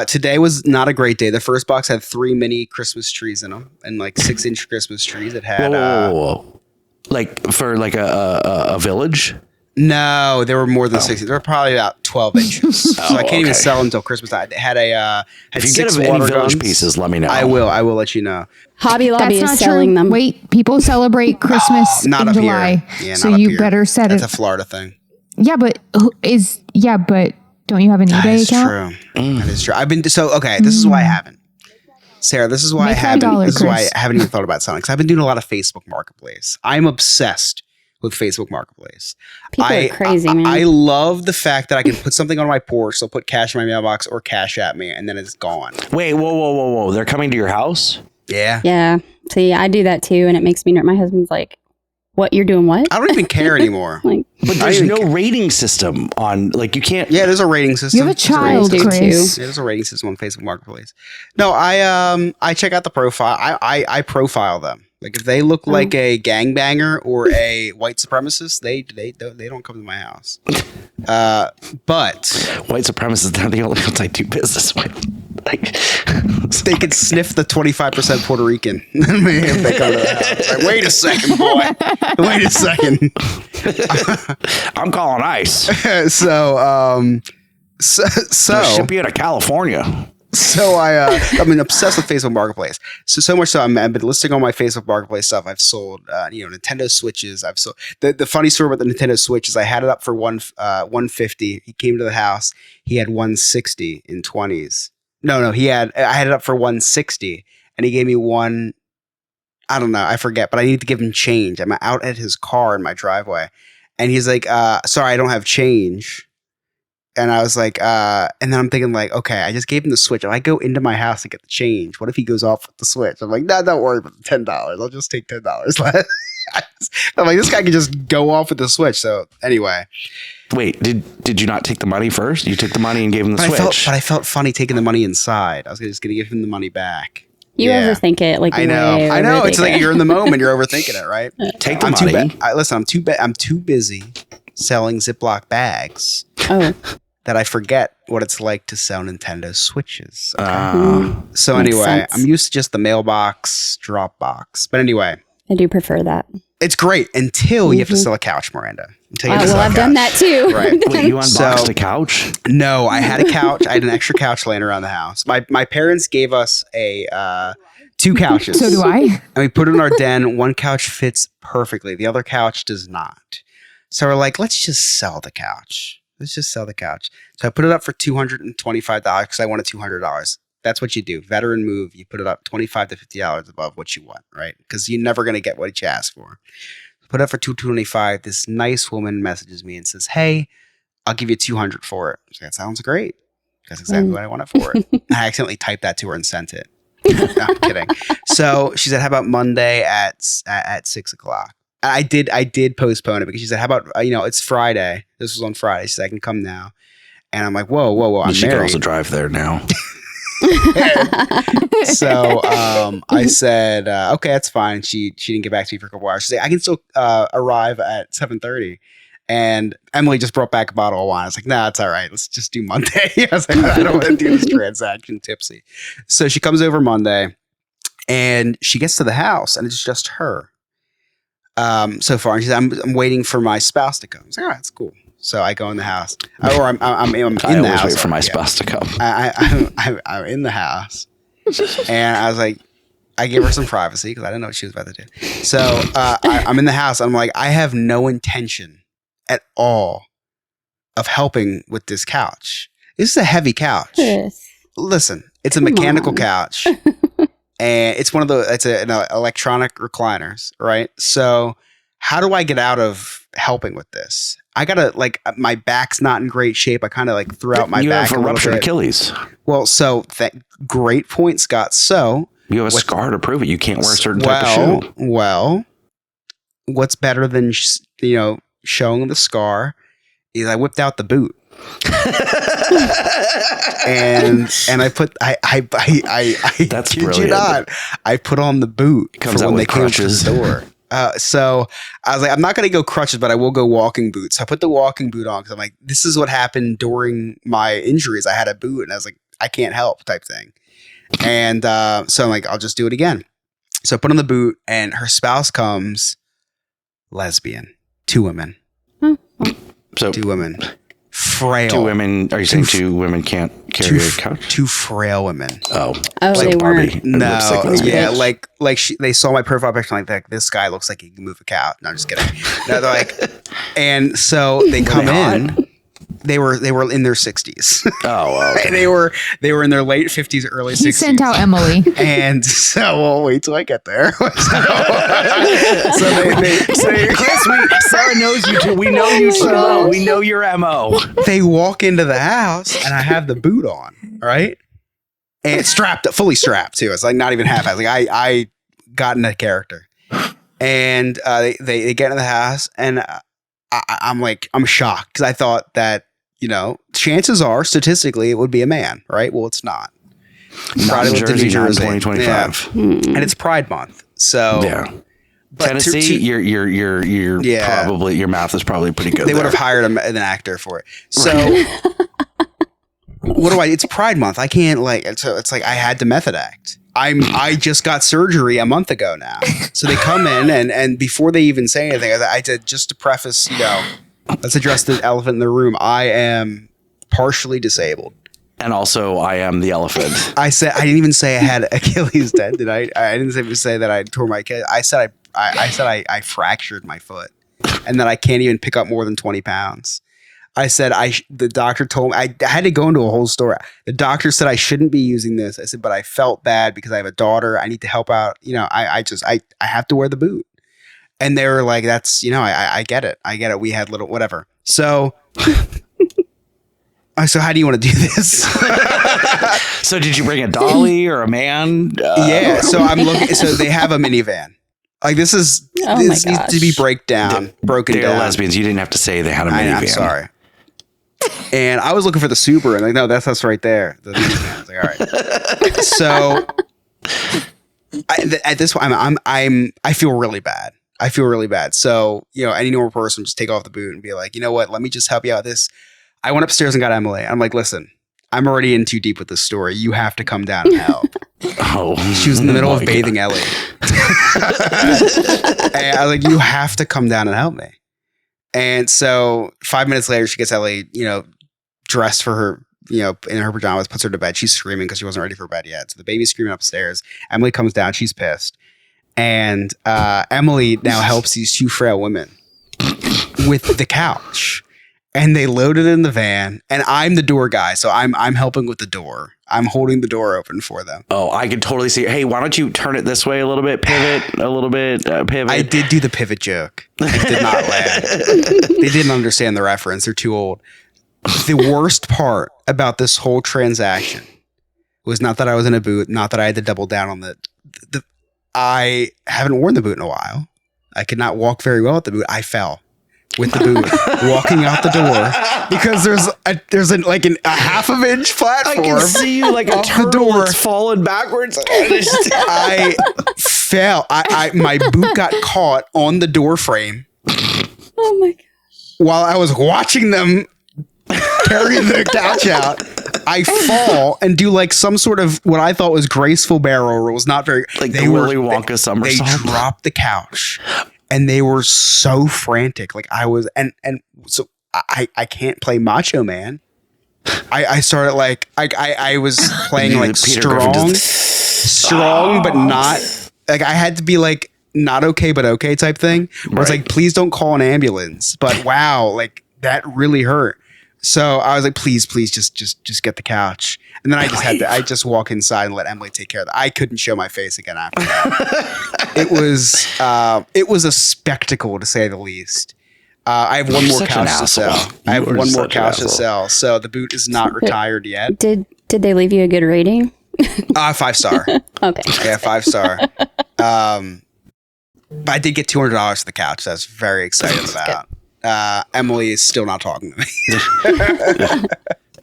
D: Today was not a great day. The first box had 3 mini Christmas trees in them and like 6-inch Christmas trees. It had
H: whoa. Like for like a village.
D: No, they were more than 60. They were probably about 12 inches. So I can't even sell them until Christmas. I had
H: if you
D: 6
H: get any
D: water
H: village
D: guns.
H: pieces, let me know.
D: I will let you know.
E: Hobby Lobby
G: That's
E: is
G: not
E: selling
G: true.
E: them.
G: Wait, people celebrate Christmas
D: Not
G: in
D: up
G: July.
D: here. Yeah,
G: so
D: not up
G: you
D: here.
G: better set
D: That's
G: it.
D: a Florida thing.
G: Yeah, but don't you have an eBay account?
D: True. That is true. This is why I haven't. Sarah, this is why
G: Make
D: I haven't.
G: $5,
D: This is why
G: Chris.
D: I haven't even thought about selling because I've been doing a lot of Facebook Marketplace. I'm obsessed with Facebook Marketplace.
E: People are crazy, man.
D: I love the fact that I can put something on my porch. They'll put cash in my mailbox or cash at me, and then it's gone.
H: Wait, whoa! They're coming to your house?
D: Yeah.
E: Yeah. See, I do that too, and it makes me nervous. My husband's like, "What? You're doing what?"
D: I don't even care anymore.
E: Like,
H: But there's no rating system on, like, you can't.
D: Yeah, there's a rating system.
G: You have a child,
E: do
G: Chris.
D: Yeah, there's a rating system on Facebook Marketplace. No, I check out the profile. I profile them. Like if they look like a gangbanger or a white supremacist, they don't come to my house. But
H: White supremacists, they're the only ones I do business with. Like,
D: they could sniff the 25% Puerto Rican. Maybe if they come to the house. Like, wait a second, boy. Wait a second.
H: I'm calling ICE.
D: So
H: They'll ship you to California.
D: So I'm obsessed with Facebook Marketplace. So much so I've been listing on my Facebook Marketplace stuff. I've sold Nintendo Switches. I've sold the funny story about the Nintendo Switch is I had it up for 150. He came to the house. He had 160 in 20s. No, I had it up for 160 and he gave me one. I don't know. I forget, but I need to give him change. I'm out at his car in my driveway and he's like, sorry, I don't have change. And I was like, and then I'm thinking like, okay, I just gave him the Switch. If I go into my house to get the change, what if he goes off with the Switch? I'm like, no, don't worry about the $10. I'll just take $10. I'm like, this guy can just go off with the Switch. So anyway.
H: Wait, did you not take the money first? You took the money and gave him the Switch.
D: But I felt funny taking the money inside. I was just going to give him the money back.
E: you overthink it. Like
D: I know. It's like you're in the moment. You're overthinking it, right?
H: Take the money.
D: I'm too busy selling Ziploc bags.
E: Oh.
D: That I forget what it's like to sell Nintendo Switches.
H: Okay?
D: So anyway, I'm used to just the mailbox, drop box. But anyway.
E: I do prefer that.
D: It's great until you have to sell a couch, Miranda.
E: I've done that too.
D: Right.
H: Wait, you unboxed a couch?
D: No, I had a couch. I had an extra couch laying around the house. My parents gave us a 2 couches.
G: So do I.
D: And we put it in our den. One couch fits perfectly. The other couch does not. So we're like, let's just sell the couch. Let's just sell the couch. So I put it up for $225 because I wanted $200. That's what you do. Veteran move. You put it up $25 to $50 above what you want, right? Because you're never going to get what you ask for. Put it up for $225. This nice woman messages me and says, "Hey, I'll give you $200 for it." So that sounds great. That's exactly what I wanted for it. I accidentally typed that to her and sent it. No, I'm kidding. So she said, "How about Monday at 6 o'clock?" I did postpone it because she said, "How about it's Friday." This was on Friday. She said, "I can come now." And I'm like, whoa, I'm
H: she
D: married.
H: can also drive there now.
D: So I said, okay, that's fine. She didn't get back to me for a couple hours. She said, "I can still arrive at 7:30. And Emily just brought back a bottle of wine. I was like, "Nah, it's all right. Let's just do Monday." I was like, "I don't want to do this transaction tipsy." So she comes over Monday and she gets to the house and it's just her so far. And she said, I'm waiting for my spouse to come. I was like, "All right, that's cool." So I go in the house, or I'm in the house.
H: I always wait for my spouse to come.
D: I'm in the house, and I was like, I gave her some privacy because I didn't know what she was about to do. So I'm in the house. I'm like, I have no intention at all of helping with this couch. This is a heavy couch.
E: Chris.
D: Listen, it's a mechanical couch, and it's one of the an electronic recliners, right? So how do I get out of helping with this? I gotta my back's not in great shape. I kind of threw out my back.
H: You have a ruptured Achilles.
D: Well, so great point, Scott. So
H: you have a scar to prove it. You can't wear a certain type of shoe.
D: Well, what's better than showing the scar? Is I whipped out the boot. and I put I
H: that's
D: kid
H: brilliant.
D: You not. I put on the boot
H: Comes
D: for
H: out
D: when
H: with
D: they came to
H: crutches.
D: the door. So I was like, I'm not going to go crutches, but I will go walking boots. So I put the walking boot on because I'm like, this is what happened during my injuries. I had a boot and I was like, I can't help type thing. And so I'm like, I'll just do it again. So I put on the boot and her spouse comes, lesbian, 2 women.
H: So
D: 2 women. Frail.
H: 2 women. Are you saying 2 women can't carry a couch?
D: 2 frail women.
H: Oh,
E: they weren't.
D: No, yeah, they saw my profile picture like this guy looks like he can move a couch. No, I'm just kidding. No, they're like, and so they come in. They were in their 60s.
H: Oh, okay.
D: They were in their late 50s, early 60s.
G: He sent out Emily.
D: And so we'll wait till I get there. So
H: Chris, Sarah knows you too. We know you too well. We know your MO.
D: They walk into the house and I have the boot on, right? And it's fully strapped too. It's like not even half. I got in a character. And they get in the house and I'm shocked because I thought that, chances are statistically it would be a man, right? Well, it's not.
H: Not in Jersey, not in 2025.
D: Yeah. And it's Pride Month. So
H: yeah. Tennessee, you're probably, your math is probably pretty good.
D: They would have hired an actor for it. So it's Pride Month. I can't it's like I had to method act. I just got surgery a month ago now. So they come in and before they even say anything, I said, just to preface, let's address the elephant in the room. I am partially disabled.
H: And also I am the elephant.
D: I didn't even say I had Achilles tendon. I didn't even say that I tore my Achilles. I said I fractured my foot and that I can't even pick up more than 20 pounds. I said the doctor told me I had to go into a whole story. The doctor said I shouldn't be using this. I said, but I felt bad because I have a daughter. I need to help out. I have to wear the boot. And they were like, that's, I get it. I get it. We had little, whatever. So, so how do you want to do this?
H: So did you bring a dolly or a man?
D: Yeah. So I'm looking, so they have a minivan. Like this needs to be broken down.
H: They're lesbians. You didn't have to say they had a minivan.
D: I'm sorry. And I was looking for the Subaru, and no, that's us right there. The minivan. I was like, all right. So at this point, I feel really bad. I feel really bad. So any normal person just take off the boot and be like, you know what? Let me just help you out with this. I went upstairs and got Emily. I'm like, listen, I'm already in too deep with this story. You have to come down and help. She was in the middle of bathing Ellie. And I was like, you have to come down and help me. And so 5 minutes later, she gets Ellie, dressed for her, in her pajamas, puts her to bed. She's screaming because she wasn't ready for bed yet. So the baby's screaming upstairs. Emily comes down. She's pissed. And Emily now helps these 2 frail women with the couch. And they loaded in the van, and I'm the door guy, so I'm helping with the door. I'm holding the door open for them.
H: Oh, I could totally see. Hey, why don't you turn it this way a little bit, pivot a little bit, pivot.
D: I did do the pivot joke. They did not laugh. They didn't understand the reference. They're too old. The worst part about this whole transaction was not that I was in a boot, not that I had to double down on the I haven't worn the boot in a while. I could not walk very well with the boot. I fell with the boot walking out the door because there's a half of inch platform.
H: I can see you like a turtle that's falling backwards.
D: I fell. My boot got caught on the door frame.
E: Oh my god!
D: While I was watching them carry the couch out, I fall and do like some sort of what I thought was graceful barrel roll. It was not very
H: like they Willy Wonka somersault.
D: They dropped the couch. And they were so frantic. Like I was, and so I can't play Macho Man. I started like, I was playing like strong, but not like I had to be like not okay, but okay type thing. Where it's like, please don't call an ambulance. But wow, like that really hurt. So I was like, please, just get the couch. And then I just walk inside and let Emily take care of that. I couldn't show my face again after that. It was a spectacle to say the least. I have one more couch to sell. I have one more couch to sell. So the boot is not retired yet.
E: Did they leave you a good rating?
D: 5-star.
E: Okay.
D: Yeah, 5-star. But I did get $200 for the couch. So I was very excited about. Emily is still not talking to me.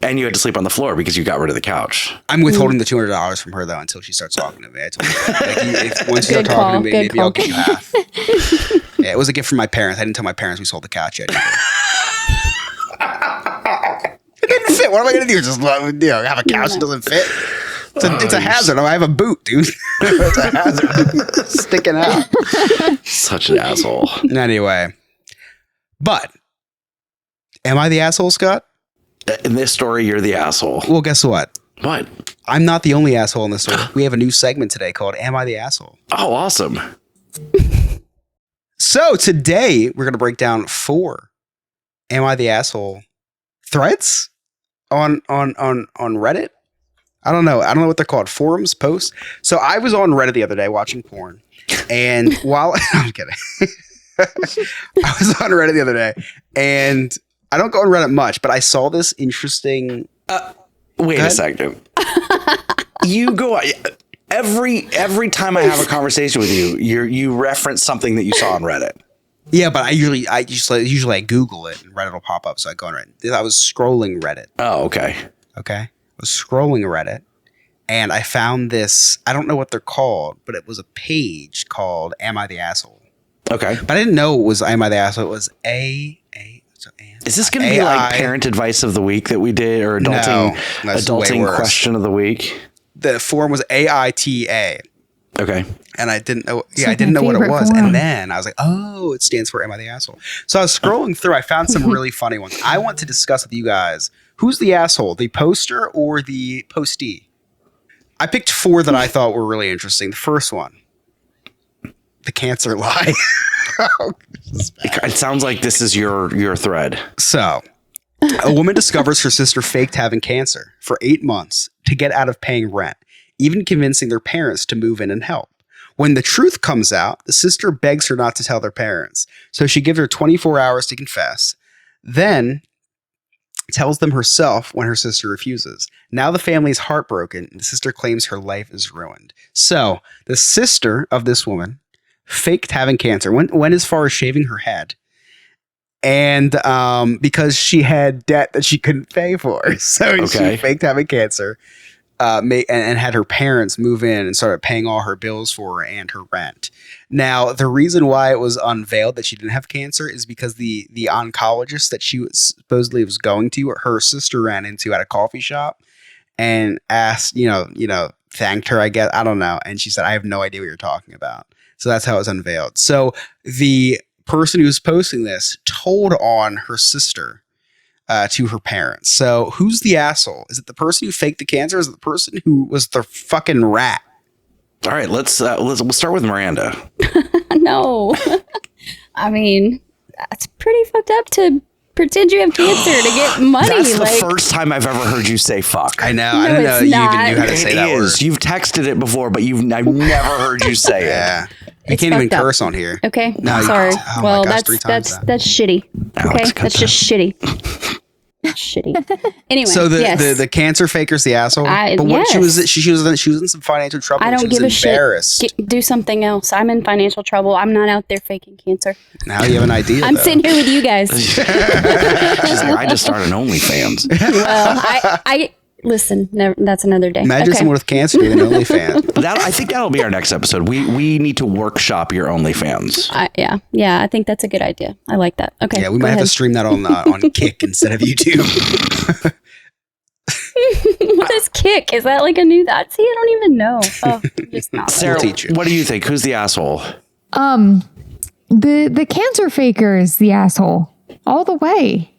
H: And you had to sleep on the floor because you got rid of the couch.
D: I'm withholding the $200 from her though until she starts talking to me. I told her, once you start talking to me, maybe I'll give you half. Yeah, it was a gift from my parents. I didn't tell my parents we sold the couch yet. It didn't fit. What am I going to do? Just have a couch that doesn't fit? It's a hazard. I have a boot, dude. It's a hazard. Sticking out.
H: Such an asshole.
D: Anyway. But am I the asshole, Scott?
H: In this story, you're the asshole.
D: Well, guess what?
H: What?
D: I'm not the only asshole in this story. We have a new segment today called Am I the Asshole?
H: Oh, awesome.
D: So today we're going to break down 4 Am I the Asshole threads on Reddit. I don't know what they're called. Forums, posts. So I was on Reddit the other day watching porn. And while I'm kidding. I was on Reddit the other day, and I don't go on Reddit much, but I saw this interesting.
H: Wait a second. You go every time I have a conversation with you, you reference something that you saw on Reddit.
D: Yeah, but usually I Google it and Reddit will pop up, so I go on Reddit. I was scrolling Reddit.
H: Oh, okay.
D: I was scrolling Reddit, and I found this. I don't know what they're called, but it was a page called "Am I the Asshole?"
H: Okay.
D: But I didn't know it was Am I the Asshole? It was
H: Is this going to be like parent advice of the week that we did or adulting question of the week?
D: The forum was AITA.
H: Okay.
D: And I didn't know. Yeah, I didn't know what it was. And then I was like, oh, it stands for Am I the Asshole? So I was scrolling through. I found some really funny ones. I want to discuss with you guys, who's the asshole, the poster or the postee? I picked 4 that I thought were really interesting. The first one. The cancer lie.
H: It sounds like this is your thread.
D: So, a woman discovers her sister faked having cancer for 8 months to get out of paying rent, even convincing their parents to move in and help. When the truth comes out, the sister begs her not to tell their parents, so she gives her 24 hours to confess, then tells them herself when her sister refuses. Now the family is heartbroken, and the sister claims her life is ruined. So, the sister of this woman faked having cancer, went as far as shaving her head, and because she had debt that she couldn't pay for, so she faked having cancer, and had her parents move in and started paying all her bills for her and her rent. Now, the reason why it was unveiled that she didn't have cancer is because the oncologist that she supposedly was going to, her sister ran into at a coffee shop and asked, thanked her, I guess, I don't know, and she said, I have no idea what you're talking about. So that's how it was unveiled. So the person who's posting this told on her sister to her parents. So who's the asshole? Is it the person who faked the cancer? Or is it the person who was the fucking rat?
H: All right, we'll start with Miranda.
E: No. I mean, that's pretty fucked up to pretend you have cancer to get money.
H: That's the first time I've ever heard you say fuck.
D: I know. I didn't know you even knew how to say that word.
H: You've texted it before, but I've never heard you say it.
D: Yeah. You can't even curse on here.
E: Okay.
D: No,
E: sorry.
D: Oh
E: well,
D: my gosh,
E: that's shitty. Okay. That's just shitty. Shitty. Anyway,
D: so the cancer faker's the asshole. But what she was in some financial trouble.
E: I don't give a shit. Do something else. I'm in financial trouble. I'm not out there faking cancer.
D: Now you have an idea.
E: I'm sitting here with you guys.
H: She's like, I just started OnlyFans.
E: Well, I listen. That's another day.
D: Imagine someone with cancer doing an OnlyFans.
H: I think that'll be our next episode. We need to workshop your OnlyFans.
E: Yeah. I think that's a good idea. I like that. Okay.
D: Yeah, we might have to stream that on Kick instead of YouTube.
E: What is Kick? Is that like a new? I don't even know. Oh, just not.
H: Sarah, what do you think? Who's the asshole?
G: The cancer faker is the asshole all the way.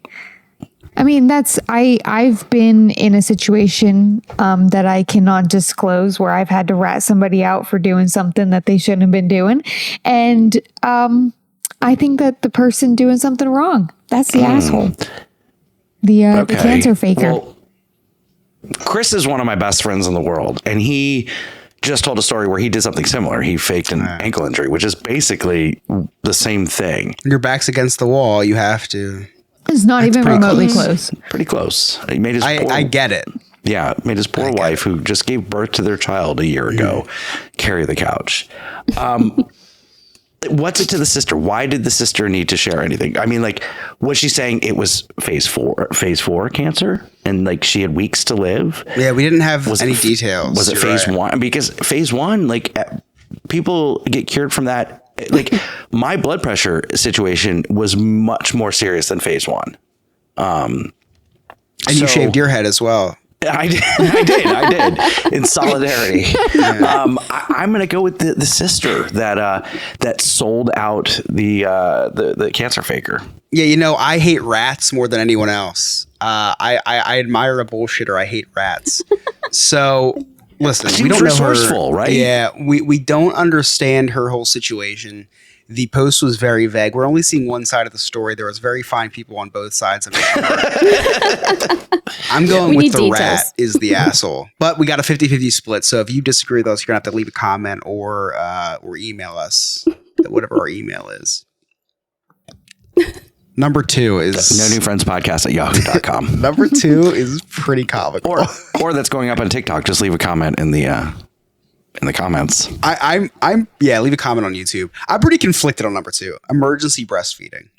G: I mean, I've been in a situation that I cannot disclose where I've had to rat somebody out for doing something that they shouldn't have been doing. And I think that the person doing something wrong, that's the asshole. The cancer faker.
H: Well, Chris is one of my best friends in the world, and he just told a story where he did something similar. He faked an ankle injury, which is basically the same thing.
D: Your back's against the wall. You have to.
G: It's not even remotely close.
H: Pretty close. He made his
D: I get it.
H: Yeah, made his poor wife, who just gave birth to their child a year ago, carry the couch. What's it to the sister? Why did the sister need to share anything? I mean, like, was she saying it was phase 4 cancer and like she had weeks to live?
D: Yeah, we didn't have any details.
H: Was it phase 1? Because phase 1, like, people get cured from that. Like, my blood pressure situation was much more serious than phase 1.
D: And you shaved your head as well.
H: I did in solidarity. I'm going to go with the sister that sold out the cancer faker.
D: Yeah, I hate rats more than anyone else. I admire a bullshitter. I hate rats. So listen, we don't know her,
H: right?
D: Yeah, we don't understand her whole situation. The post was very vague. We're only seeing one side of the story. There was very fine people on both sides of it. I'm going with the rat is the asshole. But we got a 50-50 split. So if you disagree with us, you're going to have to leave a comment or email us, whatever our email is. Number 2 is
H: nonewfriendspodcast@yahoo.com.
D: Number 2 is pretty comical.
H: Or that's going up on TikTok. Just leave a comment in the comments.
D: Leave a comment on YouTube. I'm pretty conflicted on number 2. Emergency breastfeeding.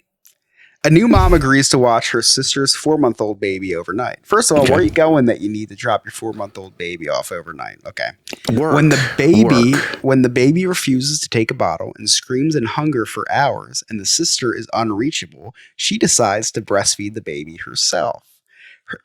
D: A new mom agrees to watch her sister's 4-month-old baby overnight. First of all, where are you going that you need to drop your 4-month-old baby off overnight? Okay. When the baby refuses to take a bottle and screams in hunger for hours and the sister is unreachable, she decides to breastfeed the baby herself.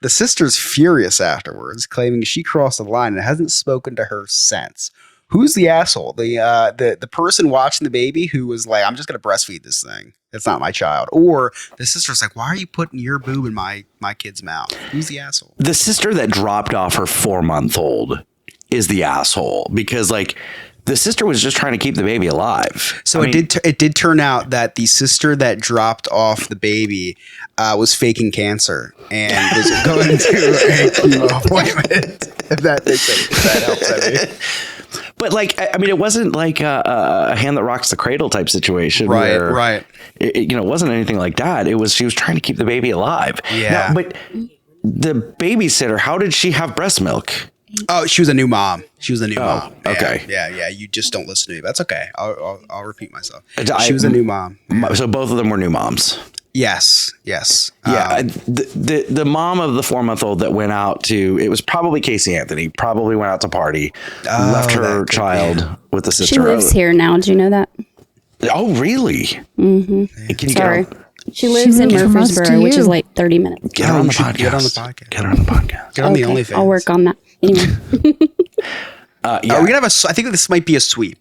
D: The sister's furious afterwards, claiming she crossed the line and hasn't spoken to her since. Who's the asshole? The person watching the baby who was like, I'm just going to breastfeed this thing. It's not my child. Or the sister's like, why are you putting your boob in my kid's mouth? Who's the asshole?
H: The sister that dropped off her 4-month-old is the asshole because, like, the sister was just trying to keep the baby alive.
D: So it did turn out that the sister that dropped off the baby was faking cancer and was going to a chemo appointment. If that helps, I mean.
H: But like, I mean, it wasn't like a hand that rocks the cradle type situation.
D: Right.
H: It wasn't anything like that. It was, she was trying to keep the baby alive.
D: Yeah.
H: Now, but the babysitter, how did she have breast milk?
D: Oh, she was a new mom. Mom.
H: Okay.
D: Yeah. You just don't listen to me. That's okay. I'll repeat myself. She was a new mom.
H: So both of them were new moms.
D: Yes.
H: Yeah. The mom of the 4-month-old that went out to, it was probably Casey Anthony, probably went out to party, left her child with the sister.
E: She lives here now. Did you know that?
H: Oh, really?
E: Mm-hmm. Sorry. She lives in Murfreesboro, which is like 30 minutes.
H: Get her on the podcast. Get her on the podcast.
D: Get on the OnlyFans.
E: I'll work on that. Anyway.
D: We're gonna have I think this might be a sweep.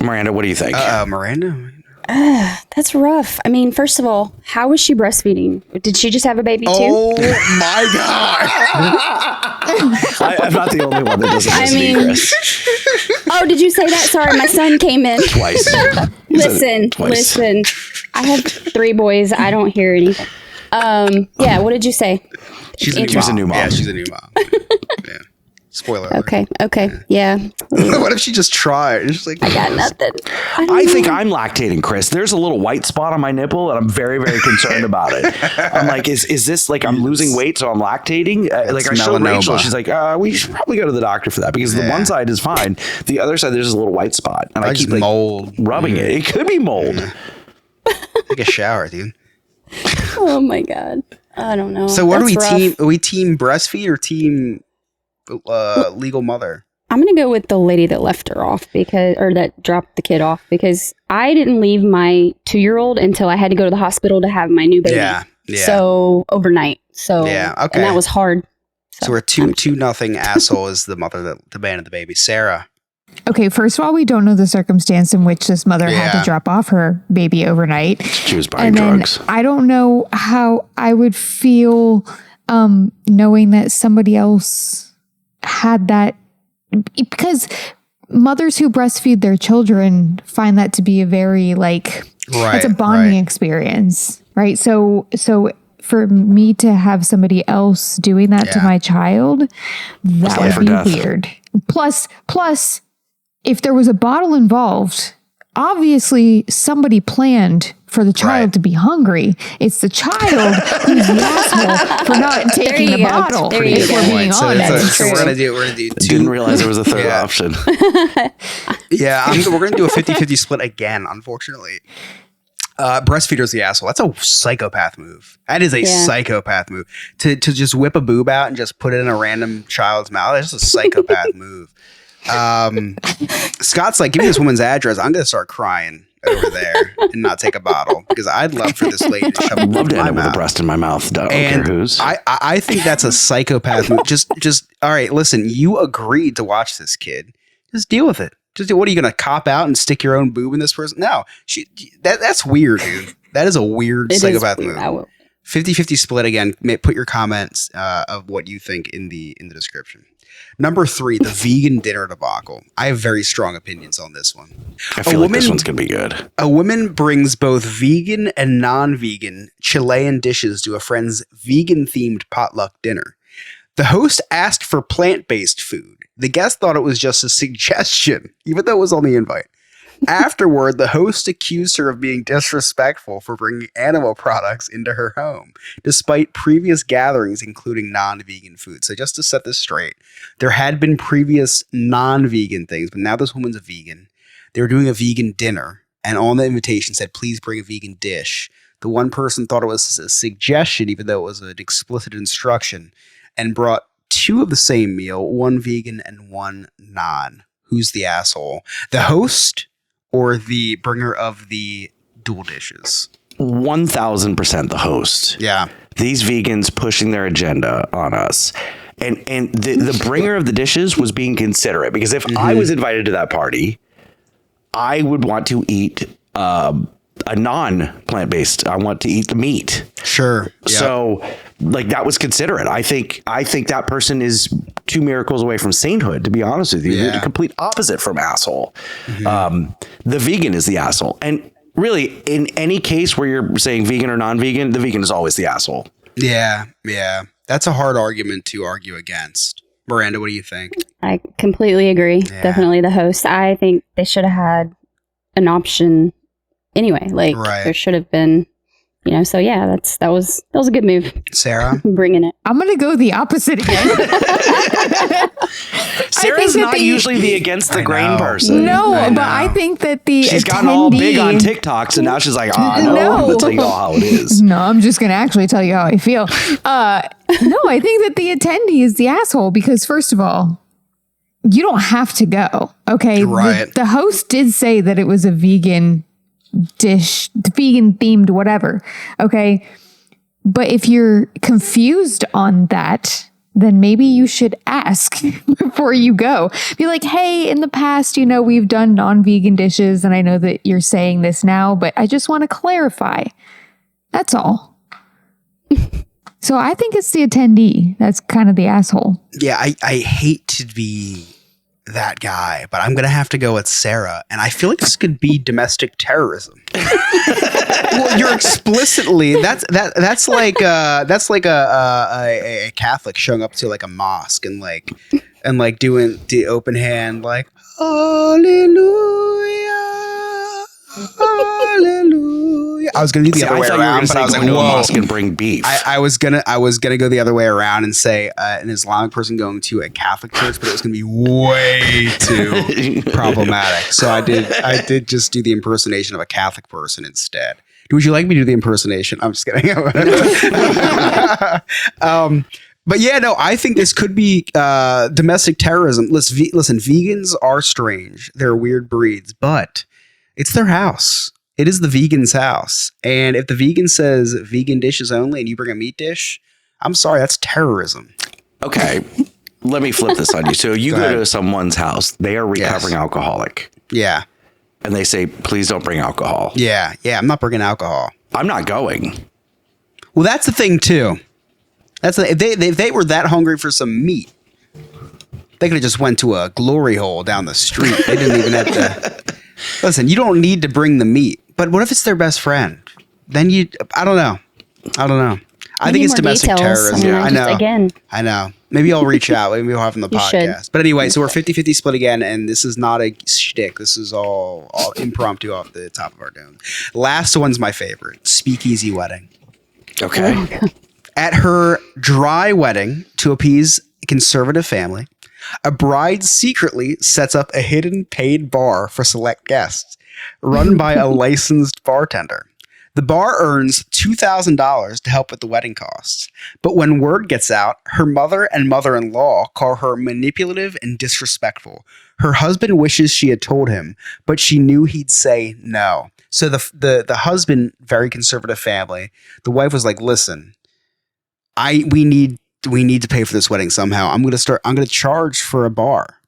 H: Miranda, what do you think?
D: Miranda?
E: That's rough. I mean, first of all, how was she breastfeeding? Did she just have a baby too?
D: Oh my God.
H: I'm not the only one that doesn't listen to Chris.
E: Oh, did you say that? Sorry, my son came in.
H: Twice.
E: Listen. I have 3 boys. I don't hear anything. Yeah, what did you say?
D: She's a new mom. Yeah, she's a new mom. Yeah. Spoiler alert.
E: Okay. Yeah.
D: What if she just tried? She's like,
E: I got nothing.
H: I think I'm lactating, Chris. There's a little white spot on my nipple, and I'm very, very concerned about it. I'm like, is this like I'm losing weight, so I'm lactating? Like I showed Rachel, she's like, we should probably go to the doctor for that because the one side is fine, the other side there's a little white spot, and I keep like, mold rubbing it. It could be mold.
D: Take a shower, dude.
E: Oh my god, I don't know.
D: So what are we team? Are we team breastfeed or team legal mother?
E: I'm gonna go with the lady that left her off that dropped the kid off because I didn't leave my 2-year-old until I had to go to the hospital to have my new baby. Yeah. So overnight. So yeah, okay. And that was hard.
D: So we're 2-0 asshole is the mother that abandoned the baby. Sarah.
G: Okay, first of all, we don't know the circumstance in which this mother had to drop off her baby overnight.
H: She was buying drugs.
G: I don't know how I would feel knowing that somebody else had that, because mothers who breastfeed their children find that to be a very it's a bonding experience, right? So for me to have somebody else doing that to my child, that would be weird. Plus, if there was a bottle involved, obviously somebody planned for the child to be hungry. It's the child who's the asshole for not taking the bottle. If we're being honest.
D: So we're gonna do 2.
H: Didn't realize there was a third option.
D: Yeah, we're gonna do a 50-50 split again, unfortunately. Breastfeeder's the asshole. That's a psychopath move. That is a psychopath move. To just whip a boob out and just put it in a random child's mouth. That's just a psychopath move. Scott's like, give me this woman's address. I'm gonna start crying over there and not take a bottle because I'd love for this lady to shove a
H: love to end up with a breast in my mouth. Don't care whose.
D: I think that's a psychopath move. Just all right. Listen, you agreed to watch this kid. Just deal with it. What are you gonna cop out and stick your own boob in this person? No, that's weird, dude. That is a weird psychopath move. 50-50 split again. Put your comments of what you think in the description. Number 3, the vegan dinner debacle. I have very strong opinions on this one.
H: I feel like this one's going to be good.
D: A woman brings both vegan and non-vegan Chilean dishes to a friend's vegan-themed potluck dinner. The host asked for plant-based food. The guest thought it was just a suggestion, even though it was on the invite. Afterward, the host accused her of being disrespectful for bringing animal products into her home, despite previous gatherings including non-vegan food. So just to set this straight, there had been previous non-vegan things, but now this woman's a vegan. They were doing a vegan dinner, and on the invitation said, please bring a vegan dish. The one person thought it was a suggestion, even though it was an explicit instruction, and brought 2 of the same meal, 1 vegan and 1 non. Who's the asshole? The host or the bringer of the dual dishes?
H: 1000% the host.
D: Yeah.
H: These vegans pushing their agenda on us. And the bringer of the dishes was being considerate, because if I was invited to that party, I would want to eat a non-plant-based. I want to eat the meat.
D: Sure. Yep.
H: So that was considerate. I think that person is 2 miracles away from sainthood, to be honest with you. They're the complete opposite from asshole. The vegan is the asshole. And really, in any case where you're saying vegan or non-vegan, the vegan is always the asshole.
D: Yeah. That's a hard argument to argue against. Miranda, what do you think?
E: I completely agree. Yeah. Definitely the host. I think they should have had an option anyway. There should have been, so yeah, that was a good move.
D: Sarah?
E: Bringing it.
G: I'm going to go the opposite again.
H: Sarah's not usually the against the grain person.
G: No, but I think that she's
H: gotten all big on TikToks, and now she's like, I'm going to tell you all how it is.
G: No, I'm just going to actually tell you how I feel. No, I think that the attendee is the asshole because, first of all, you don't have to go. Okay.
D: Right.
G: The host did say that it was a vegan dish, vegan themed, whatever. Okay. But if you're confused on that, then maybe you should ask before you go. Be like, hey, in the past, we've done non-vegan dishes, and I know that you're saying this now, but I just want to clarify. That's all. So I think it's the attendee that's kind of the asshole.
D: Yeah, I hate to be that guy, but I'm gonna have to go with Sarah, and I feel like this could be domestic terrorism. Well, you're explicitly that's like a Catholic showing up to like a mosque and doing the open hand like hallelujah, hallelujah. I was gonna do the other way around, but I was like,
H: "Whoa!"
D: mosque
H: and bring beef.
D: I was gonna go the other way around and say an Islamic person going to a Catholic church, but it was gonna be way too problematic. So I did just do the impersonation of a Catholic person instead. Would you like me to do the impersonation? I'm just kidding. But yeah, no, I think this could be domestic terrorism. Listen, vegans are strange. They're weird breeds, but it's their house. It is the vegan's house. And if the vegan says vegan dishes only and you bring a meat dish, I'm sorry, that's terrorism.
H: Okay, let me flip this on you. So you go to someone's house. They are recovering alcoholic.
D: Yeah.
H: And they say, please don't bring alcohol.
D: Yeah, I'm not bringing alcohol.
H: I'm not going.
D: Well, that's the thing, too. If they were that hungry for some meat, they could have just went to a glory hole down the street. They didn't even have to... Listen, you don't need to bring the meat. But what if it's their best friend? Then I don't know. I think it's domestic terrorism. I know. I know. Maybe I'll reach out. Maybe we'll have on the podcast. But anyway, so we're 50-50 split again, and this is not a shtick. This is all impromptu off the top of our dome. Last one's my favorite. Speakeasy wedding.
H: Okay.
D: At her dry wedding, to appease a conservative family, a bride secretly sets up a hidden paid bar for select guests, run by a licensed bartender. The bar earns $2,000 to help with the wedding costs. But when word gets out, her mother and mother-in-law call her manipulative and disrespectful. Her husband wishes she had told him, but she knew he'd say no. So the husband, very conservative family, the wife was like, listen, we need to pay for this wedding somehow. I'm going to charge for a bar.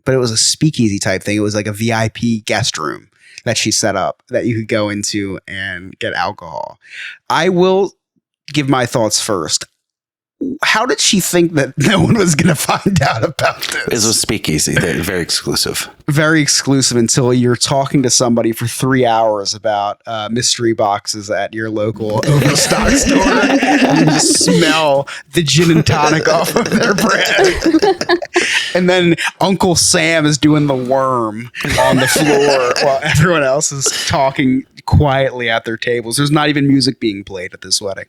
D: But it was a speakeasy type thing. It was like a VIP guest room that she set up that you could go into and get alcohol. I will give my thoughts first. How did she think that no one was going to find out about this?
H: It was speakeasy. They're very exclusive.
D: Very exclusive until you're talking to somebody for 3 hours about mystery boxes at your local overstock store. And you just smell the gin and tonic off of their bread. And then Uncle Sam is doing the worm on the floor while everyone else is talking quietly at their tables. There's not even music being played at this wedding.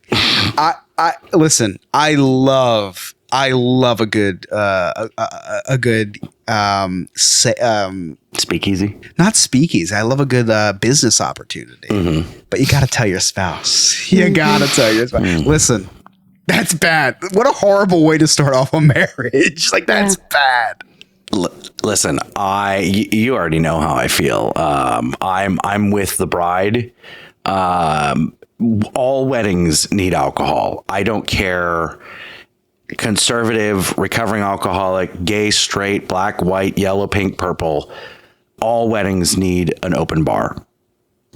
D: Listen, I love a good
H: speakeasy.
D: Not speakeasy. I love a good business opportunity. Mm-hmm. But you got to tell your spouse. You got to tell your spouse. Mm-hmm. Listen, that's bad. What a horrible way to start off a marriage. Like that's bad.
H: Listen, you already know how I feel. I'm with the bride. All weddings need alcohol. I don't care. Conservative, recovering alcoholic, gay, straight, black, white, yellow, pink, purple. All weddings need an open bar.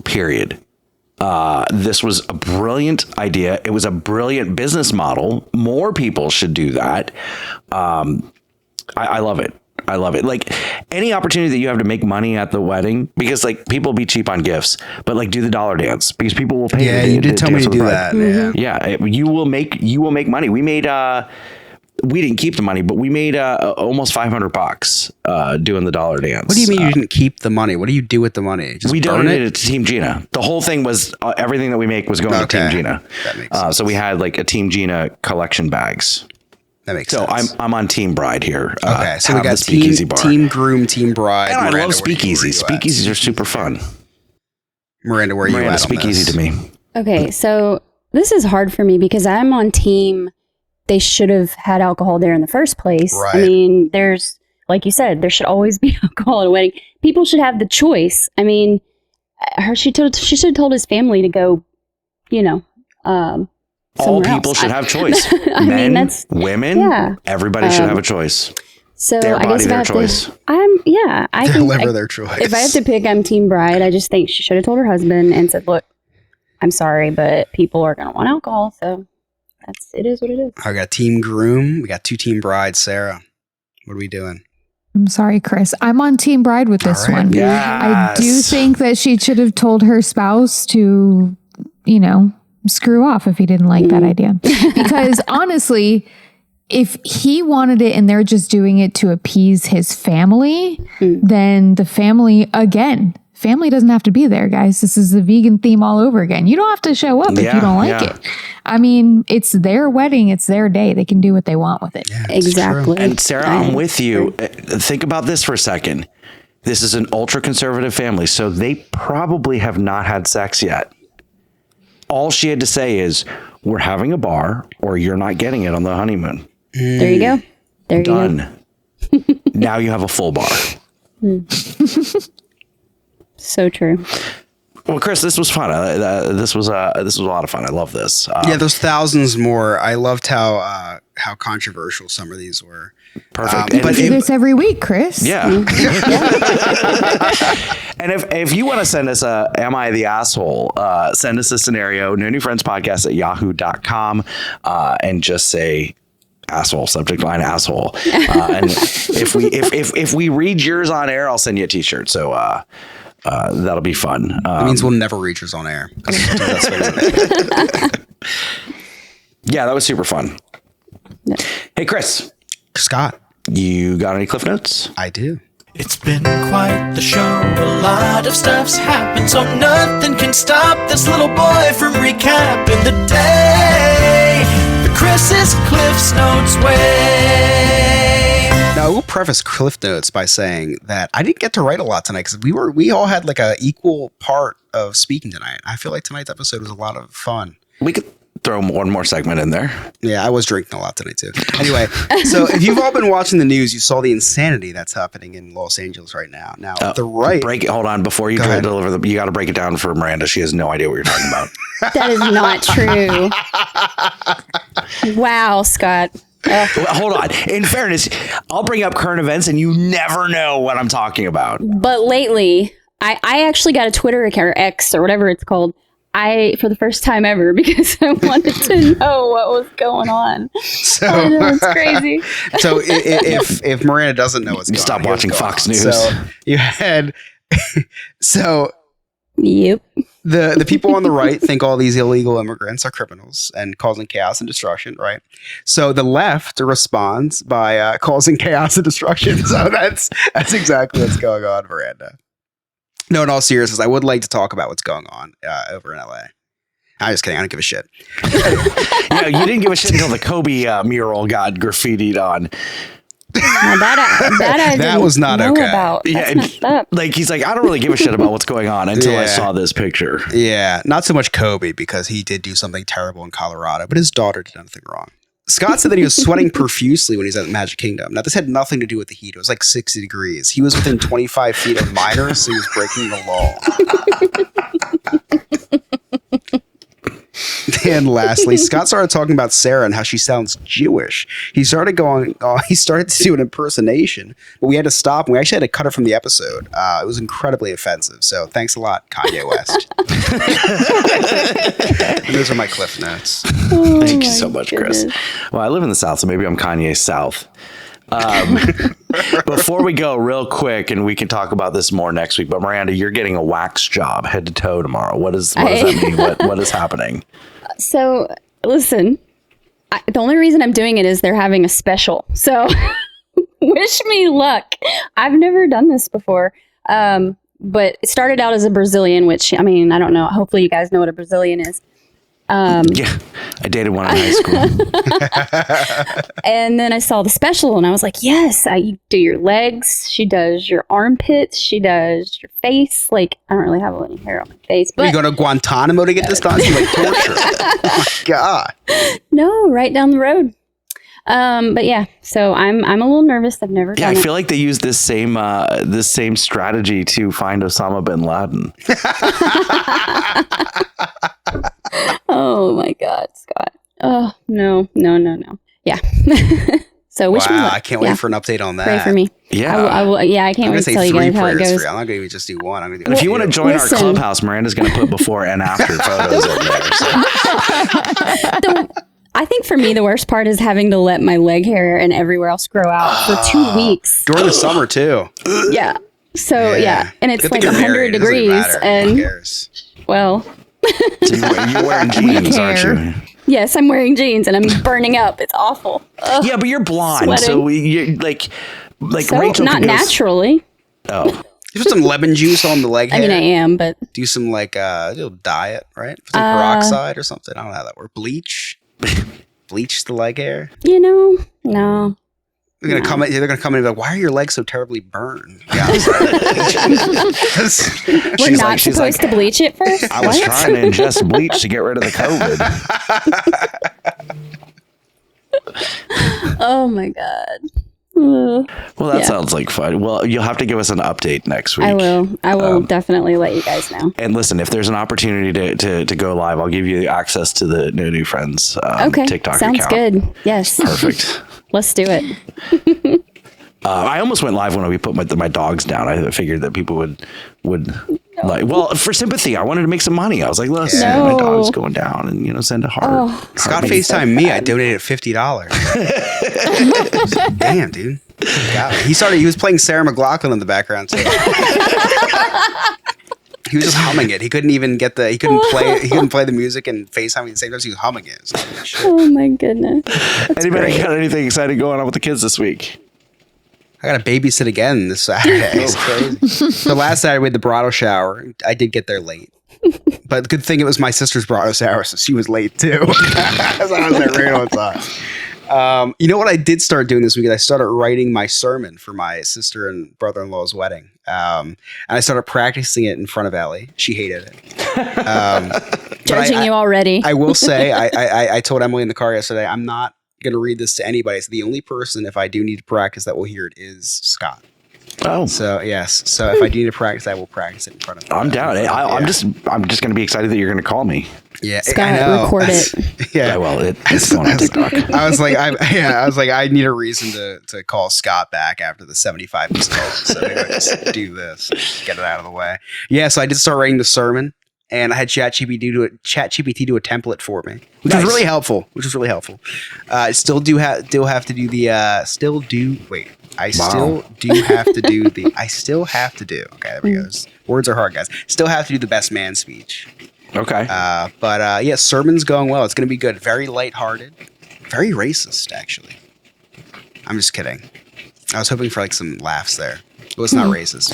H: Period. This was a brilliant idea. It was a brilliant business model. More people should do that. I love it. I love it. Like any opportunity that you have to make money at the wedding, because like people be cheap on gifts, but like do the dollar dance because people will pay.
D: Yeah, you did tell me to do that.
H: Mm-hmm. Yeah, you will make money. We made we didn't keep the money, but we made almost $500 doing the dollar dance.
D: What do you mean you didn't keep the money? What do you do with the money?
H: We donated it to Team Gina. The whole thing was everything that we make was going to Team Gina. That makes sense. So we had like a Team Gina collection bags.
D: That makes sense.
H: So I'm on Team Bride here.
D: Okay, so we got team Groom, Team Bride.
H: And Miranda, I love speakeasies. Speakeasies are super fun.
D: Miranda, where are you at?
H: Speakeasy to me.
E: Okay, so this is hard for me because I'm on team. They should have had alcohol there in the first place.
D: Right.
E: I mean, there's, like you said, there should always be alcohol at a wedding. People should have the choice. I mean, she should have told his family to go,
H: all people should have choice. Men, that's women, everybody should have a choice.
E: So
H: their
E: I guess
H: their choice.
E: I
D: deliver their choice.
E: If I have to pick, I'm Team Bride. I just think she should have told her husband and said, "Look, I'm sorry, but people are going to want alcohol, so it is what it is."
D: I got Team Groom. We got 2 Team Brides. Sarah, what are we doing?
G: I'm sorry, Chris. I'm on Team Bride with this one.
H: Yes.
G: I do think that she should have told her spouse to, screw off if he didn't like that idea. Because honestly, if he wanted it and they're just doing it to appease his family, then the family doesn't have to be there, guys. This is the vegan theme all over again. You don't have to show up if you don't like it. I mean, it's their wedding. It's their day. They can do what they want with it.
D: Yeah,
E: Exactly.
H: And Sarah, I'm with you. Think about this for a second. This is an ultra conservative family, so they probably have not had sex yet. All she had to say is, we're having a bar or you're not getting it on the honeymoon.
E: There you go. There you go.
H: Done. Now you have a full bar.
E: So true.
H: Well, Chris, this was fun. This was a lot of fun. I love this.
D: There's thousands more. I loved how controversial some of these were.
H: Perfect.
G: But do this every week, Chris.
H: Yeah. And if you want to send us Am I the Asshole? Send us a scenario, nonewfriendspodcast@yahoo.com, and just say asshole, subject line asshole. And if we read yours on air, I'll send you a t-shirt. So that'll be fun.
D: It means we'll never reach yours on air.
H: Yeah, that was super fun.
E: Yeah.
H: Hey, Chris.
D: Scott.
H: You got any Cliff Notes?
D: I do.
J: It's been quite the show. A lot of stuff's happened, so nothing can stop this little boy from recapping the day the Chris's Cliff Notes way.
D: Now, I will preface Cliff Notes by saying that I didn't get to write a lot tonight because we all had like a equal part of speaking tonight. I feel like tonight's episode was a lot of fun.
H: We could throw one more segment in there.
D: Yeah, I was drinking a lot tonight too. Anyway, so if you've all been watching the news, you saw the insanity that's happening in Los Angeles right now. Now, the right...
H: Hold on. Before you deliver you got to break it down for Miranda. She has no idea what you're talking about.
E: That is not true. Wow, Scott.
H: Well, hold on. In fairness, I'll bring up current events and you never know what I'm talking about.
E: But lately, I actually got a Twitter account, or X, or whatever it's called, for the first time ever, because I wanted to know what was going on.
D: So
E: I know, it's crazy.
D: So if Miranda doesn't know what's going on,
H: stop watching Fox News.
D: So you had
E: Yep.
D: The people on the right think all these illegal immigrants are criminals and causing chaos and destruction, right? So the left responds by causing chaos and destruction. So that's exactly what's going on, Miranda. No, in all seriousness, I would like to talk about what's going on over in LA. I'm just kidding. I don't give a shit.
H: You didn't give a shit until the Kobe mural got graffitied on.
E: Now that
D: was not
E: know
D: okay.
E: About. That's messed up.
H: Like, he's like, I don't really give a shit about what's going on until I saw this picture.
D: Yeah, not so much Kobe because he did do something terrible in Colorado, but his daughter did nothing wrong. Scott said that he was sweating profusely when he was at Magic Kingdom. Now, this had nothing to do with the heat. It was like 60 degrees. He was within 25 feet of minors, so he was breaking the law. And lastly, Scott started talking about Sarah and how she sounds Jewish. He started to do an impersonation, but we had to stop, and we actually had to cut it from the episode. It was incredibly offensive. So thanks a lot, Kanye West. And those are my Cliff Notes.
H: Thank you so much, Chris. Well, I live in the South, so maybe I'm Kanye South. Before we go, real quick, and we can talk about this more next week, but Miranda, you're getting a wax job head to toe tomorrow. What does that mean? What is happening?
E: So, listen, the only reason I'm doing it is they're having a special. So, wish me luck. I've never done this before. But it started out as a Brazilian, which, I mean, I don't know. Hopefully you guys know what a Brazilian is.
H: Yeah, I dated one in high school.
E: And then I saw the special and I was like, yes, I do your legs. She does your armpits. She does your face. Like, I don't really have any hair on my face. But
D: are you going to Guantanamo to get this done? Like torture. Oh my God.
E: No, right down the road. But yeah, so I'm a little nervous. I've never done it.
H: I feel like they used this same strategy to find Osama bin Laden.
E: Oh my God, Scott. Oh, no. Yeah. So wish me luck.
D: I can't wait for an update on that.
E: Pray for me.
H: Yeah.
E: I will, I can't wait to tell you guys how it goes.
D: I'm not going to just do one. I'm going to do
H: if you want to join our clubhouse, Miranda's going to put before and after photos in there. So.
E: I think for me, the worst part is having to let my leg hair and everywhere else grow out for 2 weeks.
D: During the summer, too.
E: Yeah. So, yeah. And it's
D: Good
E: like
D: thing you're
E: 100
D: married. It doesn't
E: degrees.
D: matter. Who
E: And,
D: cares?
E: well,
H: So you're wearing jeans, aren't you?
E: yes, I'm wearing jeans and I'm burning up. It's awful. Ugh.
H: Yeah, but you're blonde,
E: Sweating.
H: so you're like
E: So,
H: Rachel.
E: not
H: can go
E: naturally.
H: Oh,
D: You put some lemon juice on the leg hair.
E: I mean, I am, but
D: Do some like diet, right? Some peroxide or something. I don't know how that works. Bleach. Bleach the leg hair.
E: no.
D: They're gonna come in and be like, "Why are your legs so terribly burned?" Yeah,
E: We're not supposed to bleach it first?
H: I was trying to ingest bleach to get rid of the COVID.
E: Oh my God.
H: Well, that sounds like fun. Well, you'll have to give us an update next week.
E: I will definitely let you guys know.
H: And listen, if there's an opportunity to go live, I'll give you access to the No New Friends TikTok
E: Sounds
H: account.
E: good. Yes.
H: Perfect.
E: Let's do it.
H: I almost went live when we put my dogs down. I figured that people would like, well, for sympathy. I wanted to make some money. I was like, listen, my dog's going down, and send a heart.
D: Scott FaceTimed me. I donated $50. Damn, dude. God. He was playing Sarah McLachlan in the background too. He was just humming it. He couldn't even get he couldn't play the music and FaceTime at the same time. So he was humming it.
E: Oh my goodness.
H: Anybody got anything exciting going on with the kids this week?
D: I got to babysit again this Saturday. It's crazy. So last Saturday we had the bridal shower. I did get there late. But the good thing it was my sister's bridal shower, so she was late too. So I was there right on time. You know what I did start doing this week? I started writing my sermon for my sister and brother-in-law's wedding. And I started practicing it in front of Ellie. She hated it.
E: Judging you already.
D: I will say, I told Emily in the car yesterday, I'm not going to read this to anybody. So the only person, if I do need to practice, that will hear it is Scott.
H: Oh,
D: so yes. So if I do need to practice, I will practice it in front of him.
H: I'm down. I'm just going to be excited that you're going to call me.
D: Yeah,
E: Scott,
D: I know.
E: record it.
H: Yeah, well, it's going on TikTok.
D: I was like, I need a reason to call Scott back after the 75 missed calls. So maybe I just do this, get it out of the way. Yeah, so I did start writing the sermon, and I had ChatGPT do a template for me, which was really helpful. I still do have to do the I still do have to do. Okay, there we go. Words are hard, guys. Still have to do the best man speech.
H: Okay.
D: But yeah, sermon's going well. It's going to be good. Very lighthearted. Very racist, actually. I'm just kidding. I was hoping for like some laughs there. It was not racist.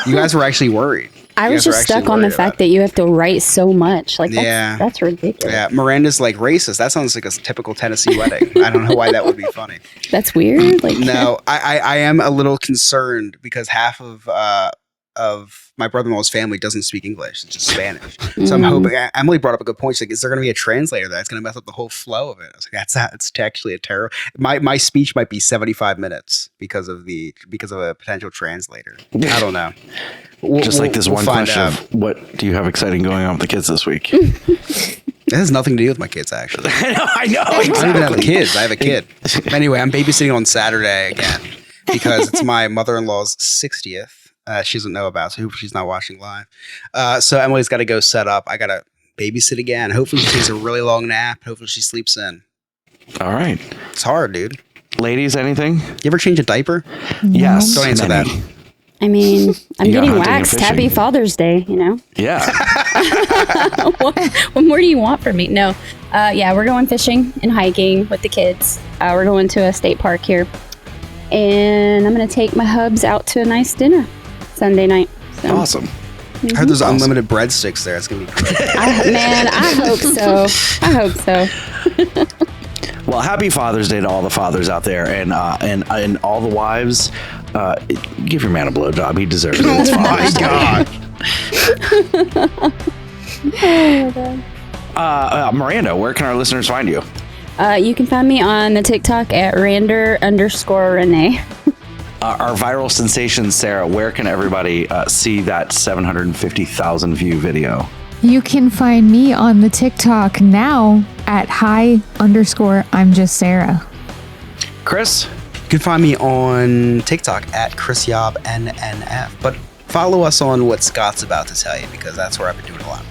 D: You guys were actually worried.
E: I was just stuck on the fact that you have to write so much. Like, that's ridiculous.
D: Yeah, Miranda's like racist. That sounds like a typical Tennessee wedding. I don't know why that would be funny.
E: That's weird. Like,
D: no, I am a little concerned because half of my brother-in-law's family doesn't speak English. It's just Spanish. So I'm hoping. Emily brought up a good point. She's like, is there going to be a translator that's going to mess up the whole flow of it? I was like, it's actually a terror. My speech might be 75 minutes because of a potential translator. I don't know.
H: This one question of what do you have exciting going on with the kids this week?
D: It has nothing to do with my kids, actually.
H: I know.
D: Exactly. I don't even have kids. I have a kid. Anyway, I'm babysitting on Saturday again because it's my mother-in-law's 60th. She doesn't know about, so she's not watching live. So Emily's got to go set up. I got to babysit again. Hopefully she takes a really long nap. Hopefully she sleeps in.
H: All right.
D: It's hard, dude.
H: Ladies, anything?
D: You ever change a diapur?
H: Yes.
D: Don't answer that.
E: I mean, I'm getting waxed. Happy Father's Day,
H: Yeah.
E: What more do you want from me? No. Yeah, we're going fishing and hiking with the kids. We're going to a state park here. And I'm going to take my hubs out to a nice dinner Sunday night. So.
H: Awesome.
D: I heard there's unlimited breadsticks there. It's going to be great.
E: I hope so.
H: Well, happy Father's Day to all the fathers out there, and all the wives. Give your man a blowjob. He deserves it. It's
E: Oh my
H: God. Miranda, where can our listeners find you?
E: You can find me on the TikTok at Rander_Renee.
H: Our viral sensation, Sarah, where can everybody see that 750,000 view video?
G: You can find me on the TikTok now at @hi_I'm just Sarah.
H: Chris?
D: You can find me on TikTok at ChrisYobNNF. But follow us on what Scott's about to tell you because that's where I've been doing a lot.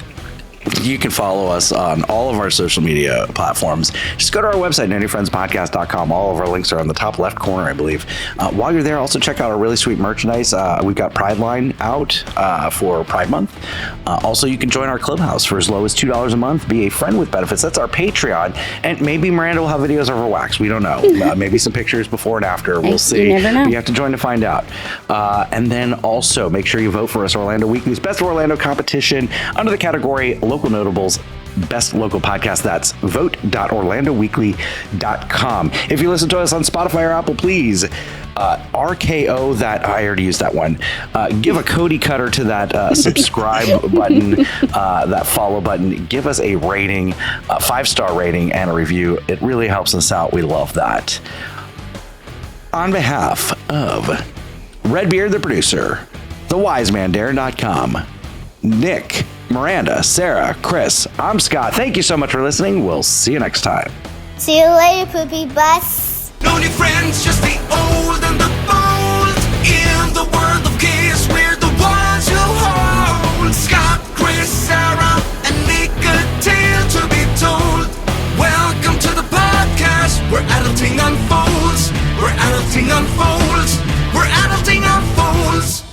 H: You can follow us on all of our social media platforms. Just go to our website, nonnyfriendspodcast.com. All of our links are on the top left corner, I believe. While you're there, also check out our really sweet merchandise. We've got Pride Line out for Pride Month. Also, you can join our clubhouse for as low as $2 a month. Be a friend with benefits. That's our Patreon. And maybe Miranda will have videos of her wax. We don't know. Maybe some pictures before and after. We'll see.
E: You never know.
H: You have to join to find out. And then also make sure you vote for us, Orlando Weekly's Best of Orlando competition under the category Local Notables. Best local podcast. That's vote.orlandoweekly.com. If you listen to us on Spotify or Apple, please RKO that. I already used that one. Give a Cody Cutter to that subscribe button, that follow button. Give us a rating, a 5-star rating, and a review. It really helps us out. We love that. On behalf of Redbeard, the producer, thewiseman.Darren.com, Nick, Miranda, Sarah, Chris, I'm Scott. Thank you so much for listening. We'll see you next time.
K: See you later, Poopy Bus.
J: No new friends, just the old and the bold. In the world of kids, we're the ones who hold. Scott, Chris, Sarah, and Nick, a tale to be told. Welcome to the podcast where adulting unfolds. Where adulting unfolds. Where adulting unfolds.